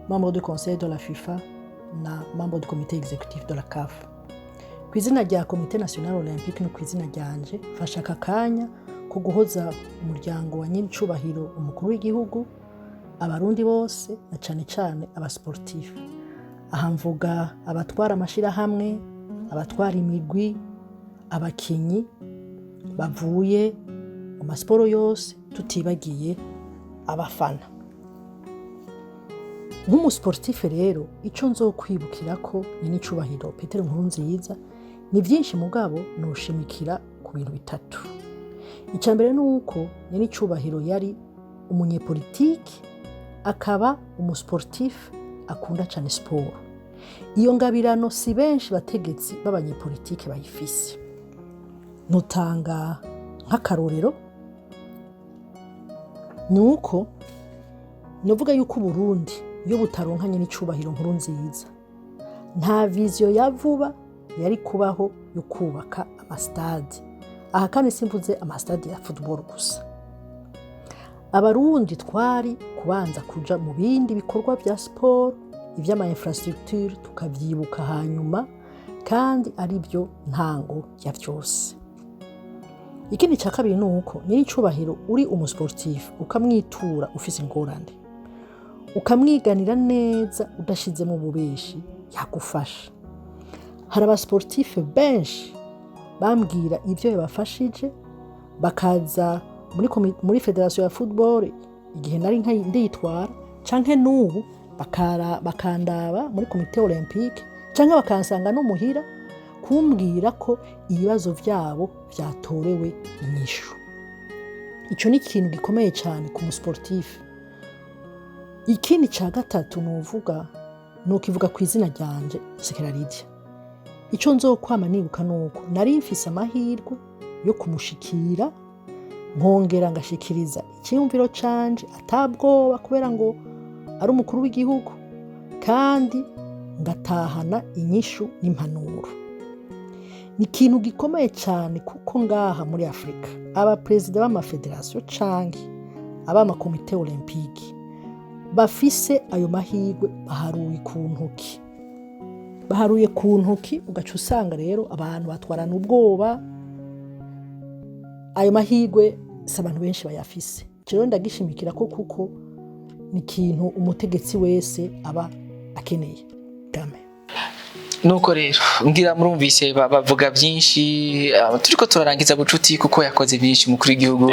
membre du conseil de la FIFA na membre du comité exécutif de la CAF. Ku izina rya Comité National Olympique no ku izina ryanje fasha aka kanya ko guhoza umuryango wa nyiricubahiro umukuru w'igihugu, abarundi bose na cane cane abasportif. Aha mvuga abatwara amashirahamwe, abatwara imigwi, abakinyi bavuye mu masiporo yose, tutibagiye abafana. Nk'umusportif rero ico nzokwibukira ko nyiricubahiro Petero Nkurunziza ni vyinshi, mugabo noshimikira ku bintu bitatu. Icambere nuko nyiricubahiro yari umunyepolitiki akaba umusportif akunda cane sport. Iyo ngabirano si benshi bategetsi b'abanyepolitiki bayifise. Nutanga nk'akarorero nuko novuga yuko Burundi iyo butaronka nyiricubahiro Nkurunziza nta vision ya vuba yari kubaho yo kubaka amastade. Aha kandi simvuze amastade ya football gusa. Abarundi twari kubanza kuja mu bindi bikorwa vya sport, ivy'ama infrastructure tukavyibuka hanyuma, kandi ari byo ntango ya vyose. Ikindi ca kabiri nuko nyiricubahiro uri umusportif ukamwitura ufise ingorane, ukamwiganira neza udashize mu bubeshi, yagufasha. Hari abasportif benshi bambwira ivyo yabafashije, bakaza muri federation ya football igihe nari nditwara, canke n'ubu bakandaba muri comité olympique, canke bakansanga no muhira kumbwira ko ibibazo vyabo vyatorewe inyishu. Ico ni ikintu gikomeye cyane ku musportif. Ikindi ca gatatu nuvuga nukivuga ku izina ryanje Sekeraridia. Ico nzokwama nibuka nuko nari mfise amahirwe yo kumushikira, nkongera ngashikiriza icyumviro canje atabwoba kubera ngo ari umukuru w'igihugu, kandi ngatahana inyishu n'impanuro. Ni ikintu gikomeye cyane kuko ngaha muri Afrika abaperezida b'amafederasiyo canke ab'amakomite olympique bafise ayo mahirwe baharuye ku ntoki, ugaca usanga rero abantu batwarana ubwoba. Ayo mahirwe si abantu benshi bayafise. Rero ndagishimikira ko kuko ni ikintu umutegetsi wese aba akeneye. Nuko rero ngira murumvise bavuga byinshi, turiko turarangiza bucuti kuko yakoze byinshi mukuru w'igihugu.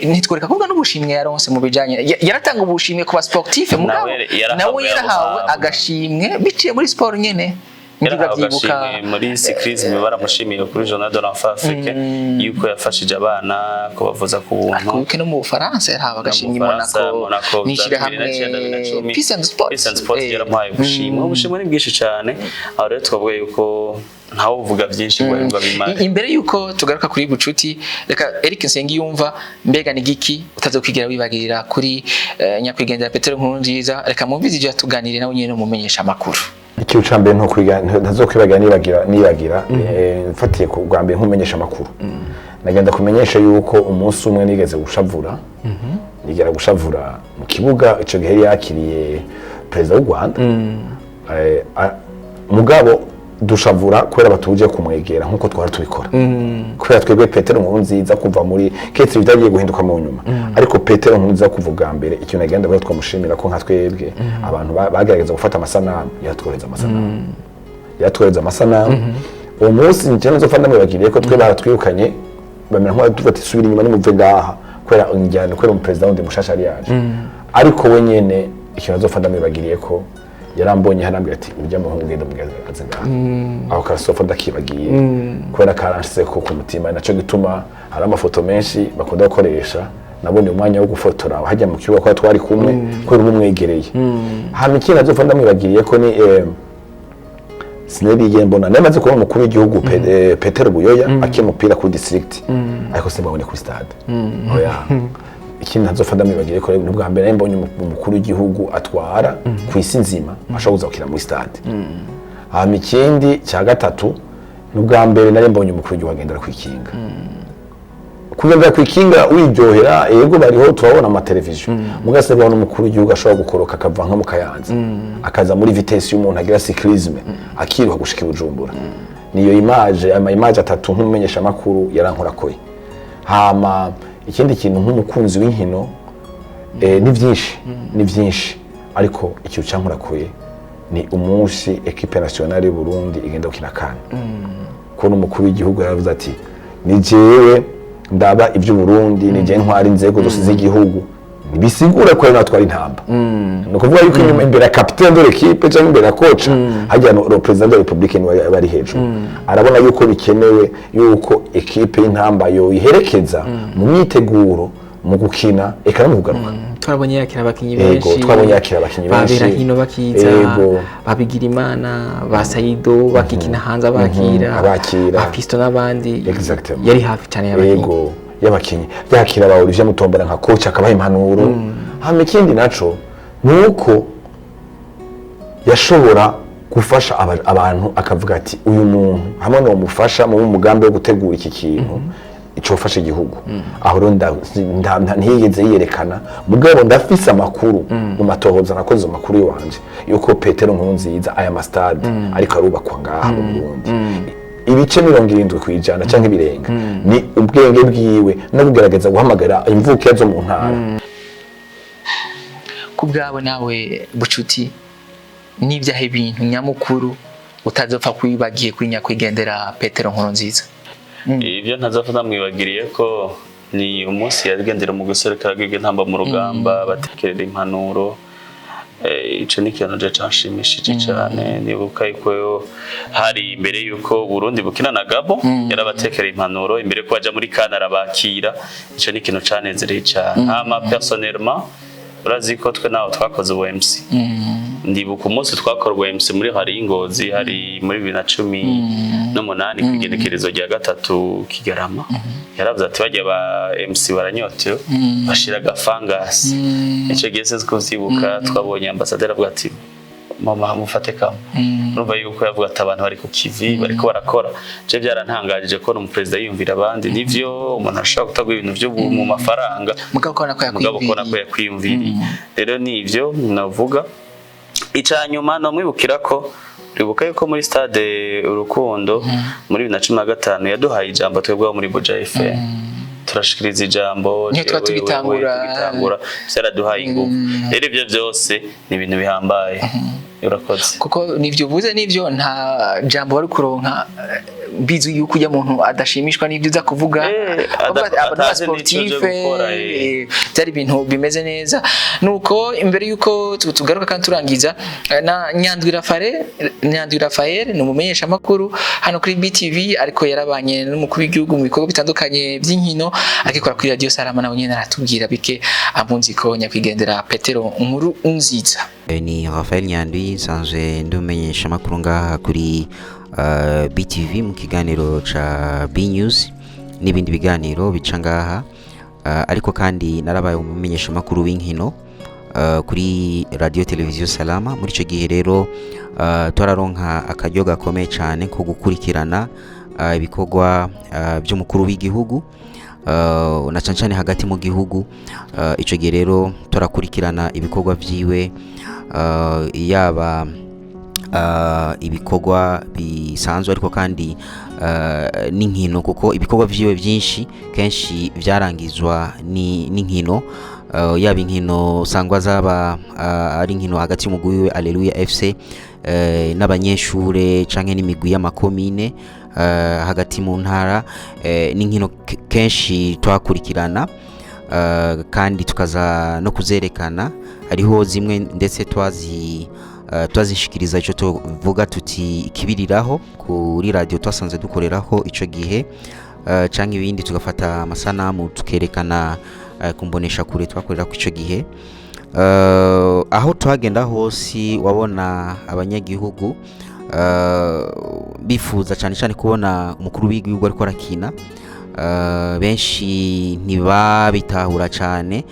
Ntitwereka kuvuga n'ubushimwe yaronse mu bijanye, yaratanga ubushimwe ku basportif, mugabo nawe yarahawe agashimwe biciye muri sport nyene. Ndibyibuka muri cyclisme baramushimiye kuri Journée de l'Enfant Africain yuko yafashije abana ko bavuza ku buntu. Kuko no mu Bufaransa yarahawe agashimwe Monaco nishira hamwe Peace and Sport yaramuhaye ubushimwe. Ubushimwe ni bwinshi cyane, aho rero twavuga yuko ntawo uvuga byinshi ngo aribwa bimara. Imbere yuko tugaruka kuri bucuti, reka Eric Nsengiyumva, mbega ni giki utazokwigira wibagirira kuri nyakwigendera Petero Nkurunziza? Reka mumvize ivyo yatuganiriye nawe nyene mumenyesha amakuru. Ikiru cambere nto kwiga ntazokwibagira nibagira mfatiye ku bwa mbere nkumenyesha amakuru. Nagenda kumenyesha yuko umunsi umwe nigeze gushavura, nigera gushavura mu kibuga ico gihe yakiriye president w'u Rwanda. Mugabo dushavura kubera batuje kumwegera nkuko twari tubikora. Kubera twebwe Petero Nkurunziza kuva muri ketse bidagiye guhinduka mu nyuma, ariko Petero Nkurunziza kuvuga mbere ikintu nagenda bwo twamushimira ko nka twebwe abantu bagerageza gufata amasanamu, yatworeza amasanamu. Uwo munsi nje nzofanda mwibagiriye ko twe baratwirukanye bamera nko dufata isubira inyuma n'umuve ngaha kubera injyana kubera umupresident wundi mushasha ari yaje, ariko we nyene ikintu nzofanda mwibagiriye ko yarambonye harambye ati ujya mu ngendo mugaze ngaha, aho karasofa ndakibagiye kubera karanshyize ko ku mutima. Naco gituma hari amafoto menshi bakunda gukoresha, nabonye umwanya wo gufotora hajya mu kibuga kwa twari kumwe kubera umwegereye. Hano ikindi nzofanda mwibagiriye ko ni sinari mbona namaze kubona umukuru w'igihugu Petero Buyoya akimupira ku district, ariko simbabone ku stade. Oya ikindi ntazofanda mwibagire ko n'ubwa mbere mbonye umukuru w'igihugu atwara ku isi nzima ashobora kuzakira muri stade. Ikindi cya gatatu n'ubwa mbere nari mbonye umukuru w'igihugu agendera kwikinga. kugendera ku ikinga wiryohera yego bariho turabona ama televiziyo mugase babona umukuru w'igihugu ashobora gukoroka akava nko mu Kayanza akaza muri vitesse y'umuntu agira cyclisme akiruha gushika i Bujumbura niyo image atatu nk'umumenyesha makuru yarankorakoye hama ikindi kintu nk'umukunzi w'inkino ni byinshi ariko icyo cyankorakoye ni umunsi equipe nationale y'u Burundi igenda gukina CAN kubona umukuru w'igihugu yaravuze ati ni jewe ndaba ibyo Burundi ni je ntwara inzego zose z'igihugu bisigura ko natwara intamba no kuvuga yuko imbere ya capitaine de l'équipe cyangwa imbere ya coach hajya no president de la République ni bari hejuru arabona yuko bikenewe yuko equipe y'intamba yo iherekeza mu myiteguro mu gukina eka no kugaruka twabonye yakira abakinyi benshi babera hino bakiza babigira imana ba Saido bakikina hanze abakira Fisto n'abandi yari hafi cyane y'abakinyi yakira ba Olivier Mutombera nka coach akabaha impanuro hama ikindi naco nuko yashobora gufasha abantu akavuga ati uyu muntu hamwe no mufasha mu mugambi wo gutegura iki kintu icofasha igihugu aho ntiyigeze yerekana mugabo ndafise amakuru mu matohoza nakoze amakuru yanje yuko Petero Nkurunziza aya mastade ariko arubakwa ngaha mu Burundi ibice 70 kwijana canke birenga ni ubwenge bwiwe no kugerageza guhamagara imvuke zo mu ntara kubwawe nawe Bucuti n'ivyahe bintu nyamukuru utazopfa kwibagiye kuri nyakwigendera Petero Nkurunziza ibyo ntazafata mwibagiriye ko ni umunsi yagendera mu guserekera rw'intamba mu rugamba batekerera impanuro ico ni ikintu je canshimishije cyane nibuka yuko hari imbere yuko Burundi bukina na Gabo yarabatekera impanuro imbere ko baja muri CAN arabakira ico ni ikintu canezereye cyane ama personnellement urazi ko twe naho twakoze UMC ndibuka umunsi twakora UMC muri hari Ingozi hari muri 2018 kwigenekerezo rya gatatu Kigarama yaravuze ati bajya ba MC baranyotewe bashira gafangasi ico gese twuzibuka twabonye ambassadeur avuga ati mama mufate kama urumva yuko yavuga ati abantu bari ku kivi bariko barakora je byarantangajije ko no president yiyumvira abandi nivyo umuntu ashaka gutagwa ibintu byo mu mafaranga mugabo kona ko yakwiyumviriye rero nivyo navuga icanyuma no mwibukira ko ribuka yuko muri stade Urukundo muri 2015 yaduhaye ijambo twebwe muri Buja FM turashikiriza ijambo tugitangura byaraduhaye ingufu rero ibyo byose ni ibintu bihambaye urakoze kuko nivyo buze nivyo nta jambo bari kuronka bizu yuko ujya muntu adashimishwa n'ibyo uza kuvuga abantu sportif byari ibintu bimeze neza nuko imbere yuko tugaruka kandi turangiza na Nyandwi Raphael ni umumenyesha makuru hano kuri BTV ariko yarabanye n'umukuru w'igihugu mu bikorwa bitandukanye by'inkino akikora kuri Radio Salama nawe nyene aratubwira bike amunzi ko nyakwigendera Petero Nkurunziza. Ni Raphael Nyandwi sanzwe ndumenyesha makuru ngaha kuri BTV mu kiganiro ca B News n'ibindi biganiro bica ngaha ariko kandi narabaye umumenyesha makuru w'inkino kuri Radio Televiziyo Salama muri ico gihe rero twararonka akaryo gakomeye cyane ko gukurikirana ibikorwa by'umukuru w'igihugu na cancane hagati mu gihugu ico gihe rero turakurikirana ibikorwa vyiwe yaba ibikorwa bisanzwe ariko kandi n'inkino kuko ibikorwa vyiwe byinshi kenshi byarangizwa n'inkino yaba inkino sangwa zaba ari inkino hagati y'umugwi we Alleluia FC n'abanyeshure canke n'imigwi y'amakomine hagati mu ntara n'inkino kenshi twakurikirana kandi tukaza no kuzerekana hariho zimwe ndetse twazishikiriza ico tuvuga tuti ikibiriraho kuri radio twasanze dukoreraho ico gihe canke ibindi tugafata amasanamu tukerekana kumbonesha kure twakorera ku ico gihe aho twagenda hose wabona abanyagihugu bifuza cyane cyane kubona umukuru w'igihugu ariko arakina benshi ntibabitahura cyane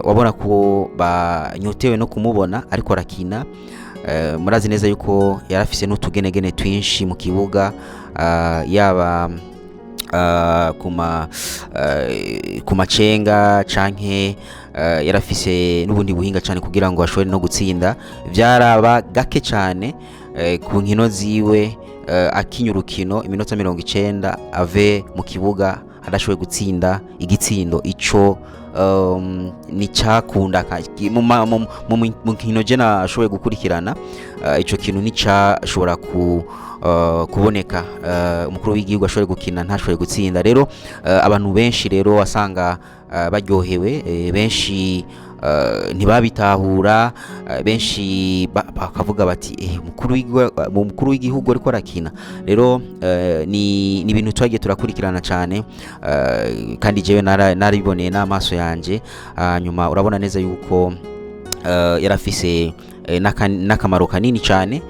wabona ko banyotewe no kumubona ariko arakina murazi neza yuko yarafise n'utugenegene twinshi mu kibuga yaba ku macenga canke yarafise n'ubundi buhinga cyane kugira ngo ashobore no gutsinda byaraba gake cyane ku nkino ziwe akinya urukino iminota 90 ave mu kibuga adashoboye gutsinda igitsindo ico ni cyakunda mu nkino je nashoboye gukurikirana ico kintu ni cyashobora kuboneka umukuru w'igihugu ashoboye gukina ntashoboye gutsinda rero abantu benshi rero wasanga baryohewe benshi ntibabitahura benshi bakavuga bati umukuru w'igihugu ariko arakina rero ni ibintu twagiye turakurikirana cyane kandi jewe nariboneye n'amaso yanje nyuma urabona neza yuko yarafise n'akamaro kanini cyane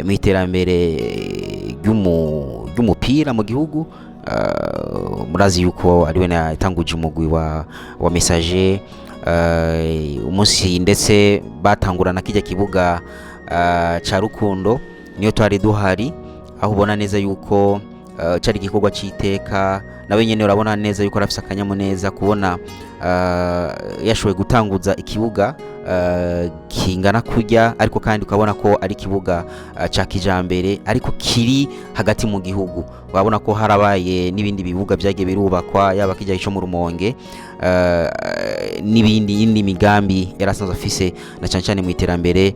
mu iterambere ry'umupira mu gihugu murazi yuko ariwe yatanguje umugwi wa Messager umunsi ndetse batangurana kijya kibuga ca Rukundo niyo twari duhari aho ubona neza yuko cyari igikorwa cy'iteka nawe nyene urabona neza yuko arafise akanyamuneza kubona yashoboye gutanguza ikibuga kingana kujya ariko kandi ukabona ko ari kibuga ca kijambere ariko kiri hagati mu gihugu wabona ko harabaye n'ibindi bibuga byagiye birubakwa yaba kijya ico mu Rumonge n'ibindi migambi yarasanzwe afise na cyane cyane mu iterambere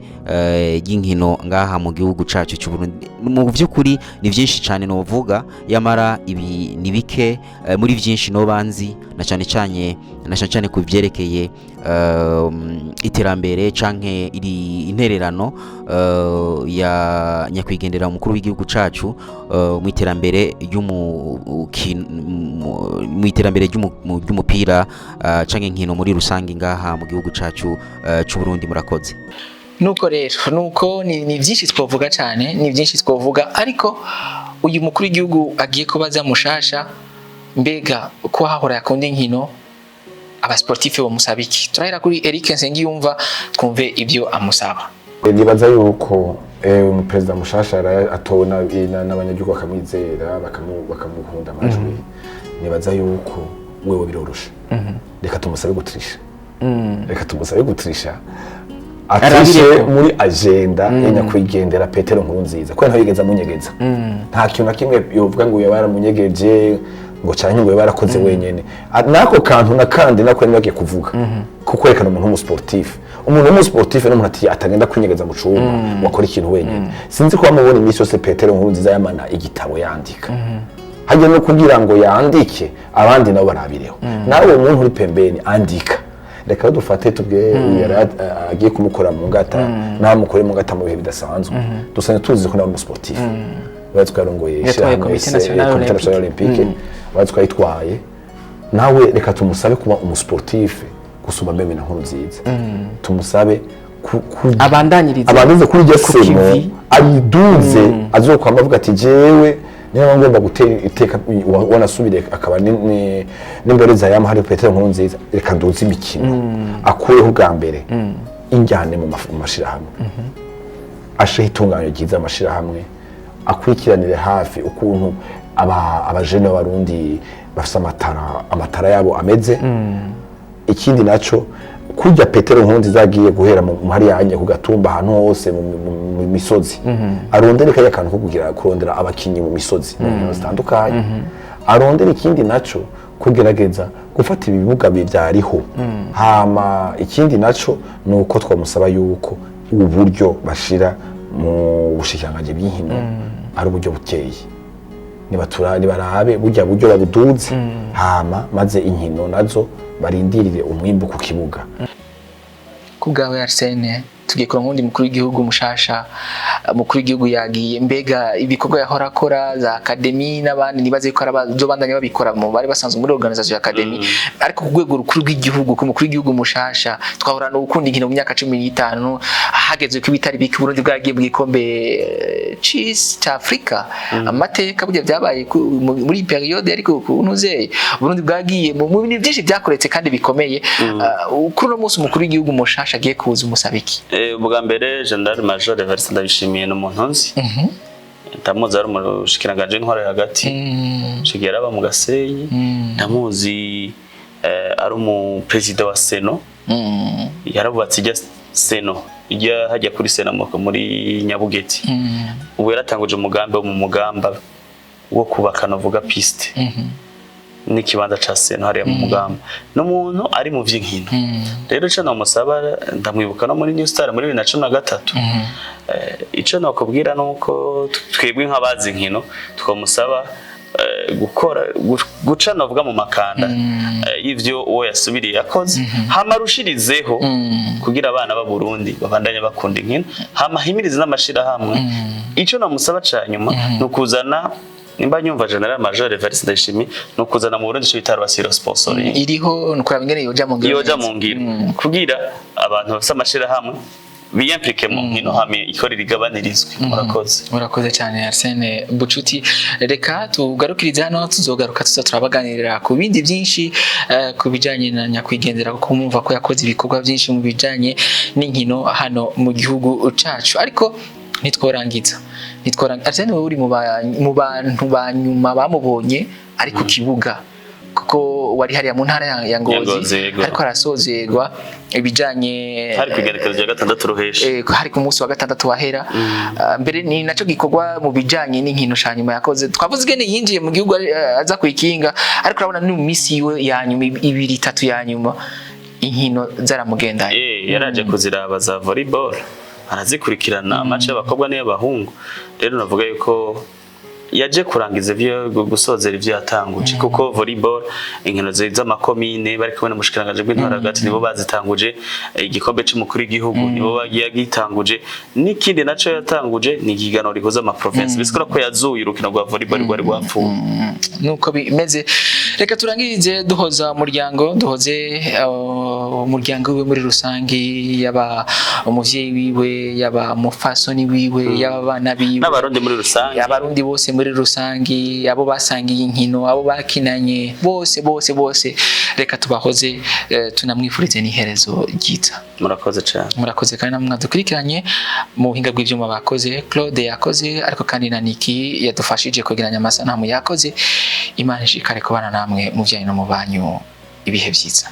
ry'inkino ngaha mu gihugu cacu cy'u Burundi mu by'ukuri ni byinshi cyane no vuga yamara ibi ni bike muri byinshi no banzi na cyane ku byerekeye iterambere canke iri intererano ya nyakwigendera umukuru w'igihugu cacu mu iterambere ry'umupira canke nkino muri rusange ngaha mu gihugu cacu cy'u Burundi murakoze nuko rero ni byinshi twovuga cyane ni byinshi twovuga ariko uyu mukuru w'igihugu agiye kubaza mushasha mbega ko hahora yakunda inkino abasportife bamusaba iki turahera kuri Eric Nsengiyumva twumve ibyo amusaba nibaza yuko umuperezida mushasha atowe n'abanyagihugu bakamwizera bakamuhunda amajwi nibaza yuko wewe birorosha reka tumusabe gutirisha atishe muri agenda ya nyakwigendera Petero Nkurunziza ko ntayigeza munyegeza nta kintu na kimwe yovuga ngo yabaramunyegeje ngo cyane ngo barakoze wenyene nako kantu nakandi nako nibagiye kuvuga kuko rekana umuntu w'umusportif n'umuntu ati atagenda kwinyegeza mu cumba wakora ikintu wenyene sinzi ko bamubona imisi yose Petero Nkurunziza yamana igitabo yandika hajye no kugira ngo yandike abandi nabo barabireho nawe umuntu uri pembeni andika reka dufate tubwe agiye kumukora mu ngata namukore mu ngata mu bihe bidasanzwe dusanye tuzi ko nawe umusportif batwarongoye Komite Nationale Olympique batwayitwaye nawe reka tumusabe kuba umusportif gusuma mbeme na Nkurunziza tumusabe abandanyirize kuri iryo semo ayiduze azokwamba avuga ati jewe niba ngomba gutera iteka wanasubire akaba n'imboreza yama hari Petero Nkurunziza reka nduze imikino akuyeho bwa mbere injyane mu mashirahamwe ashe itunganya giza amashirahamwe akurikiranire hafi ukuntu abajene b'abarundi bafite amatara yabo ameze ikindi naco kujya Petero Nkurunziza agiye guhera mu hari yanye ku gatumba ahantu hose mu misozi arondera kaya kantu ko kugira kurondera abakinyi mu misozi mu zitandukanye arondera ikindi naco kugerageza gufata ibibuga byariho hama ikindi naco nuko twamusaba yuko uburyo bashira mu bushikanganje bw'inkino ari uburyo bukeye nibarabe burya buryo babuduze hama maze inkino nazo barindirire umwimbu ku kibuga kubgawe Arsene tugiye kora nkundi mukuru w'igihugu mushasha mukuru w'igihugu yagiye mbega ibikorwa yahora akora za academy n'abandi nibaze ko arabazo bandanya babikora mu bari basanzwe muri organisation ya academy ariko ku rwego rukuru rw'igihugu ku mukuru w'igihugu mushasha twahora no gukunda inkino mu myaka 15 hageze ko bitari biki Burundi bwagiye mu gikombe c'isi ca Afrika amateka burya byabaye muri periode ariko kunuze Burundi bwagiye mu bintu byinshi byakoretse kandi bikomeye kuri no munsi mukuru w'igihugu mushasha agiye kuza umusabiki ubwa mbere General Major Evariste Ndabishimiye n'umuntu nzi ndamuzi ari umushikiranganje w'intwaro hagati shigera aba mu Gasenyi ndamuzi ari umu president wa Seno yarabubatse ijya Seno ijya hajya kuri Sena muri Nyabugeti ubu yaratanguje umugambi wo mu mugamba wo kubaka novuga piste n'ikibanza ca Seno hariya mu mugamba n'umuntu ari mu vy'inkino rero cyo namusaba ndamwibuka no muri New Star muri 2013 ico nakubwira nuko twebwe nk'abazi inkino twamusaba gukora guca novuga mu makanda y'ivyo uwo yasubiriye yakoze hama rushirizeho kugira abana ba Burundi babandanya bakunda inkino hama himiriza n'amashira hamwe ico namusaba ca nyuma nukuzana nimba nyumva General Major Evariste Ndayishimiye nukuzana mu Burundi cyo bitaro basiro sponsoring iriho nukuraba ingene yoja mu ngiro kugira abantu bafite amashira hamwe biyimplike mu nkino hamwe ikorera igabanirizwe murakoze cyane Arsene Bucuti reka tugarukirize hano tuzogaruka turabaganirira ku bindi byinshi ku bijanye na nyakwigendera kuko mumva ko yakoze ibikorwa byinshi mu bijanye n'inkino hano mu gihugu cacu ariko nitworangiza Arsene we uri mu bantu banyuma bamubonye ari ku kibuga kuko wari hariya mu ntara ya Ngozi ariko arasozerwa ibijanye hari kwigerekezo ya gatandatu ruhesha hari ku munsi wa gatandatu wahera mbere ni naco gikorwa mu bijanye n'inkino shanyuma yakoze twavuze igene yinjiye mu gihugu aza kwikinga ariko urabona ni mu misi yiwe ya nyuma 2-3 ya nyuma inkino zaramugendaye yaraje kuziraba za volleyball arazikurikirana amace y'abakobwa n'iy'abahungu rero navuga yuko yaje kurangiza ivyo gusozera ivyo yatanguje kuko volleyball inkino z'amakomine bari kubona mushikiranganje bw'intwara hagati nibo bazitanguje igikombe cy'umukuru w'igihugu nibo bagitanguje n'ikindi naco yatanguje ni igigano rihuza ama province bisikora ko yazuye urukino rwa volleyball rwari rwapfuye nuko bimeze reka turangirize duhoza duhoze umuryango we muri rusangi yaba umuvyeyi wiwe yaba mufasoni wiwe yaba abana biwe n'abarundi muri rusangi abarundi bose muri rusangi abo basangiye inkino abo bakinanye bose reka tubahoze tunamwifurize n'iherezo ryiza murakoze cyane murakoze kandi namwe dukurikiranye mu buhinga bw'ivyuma bakoze Claude yakoze ariko kandi na Niki yadufashije kwegeranya amasanamu yakoze Imana ishikare kubana namwe mu byanyu no mu banyu ibihe byiza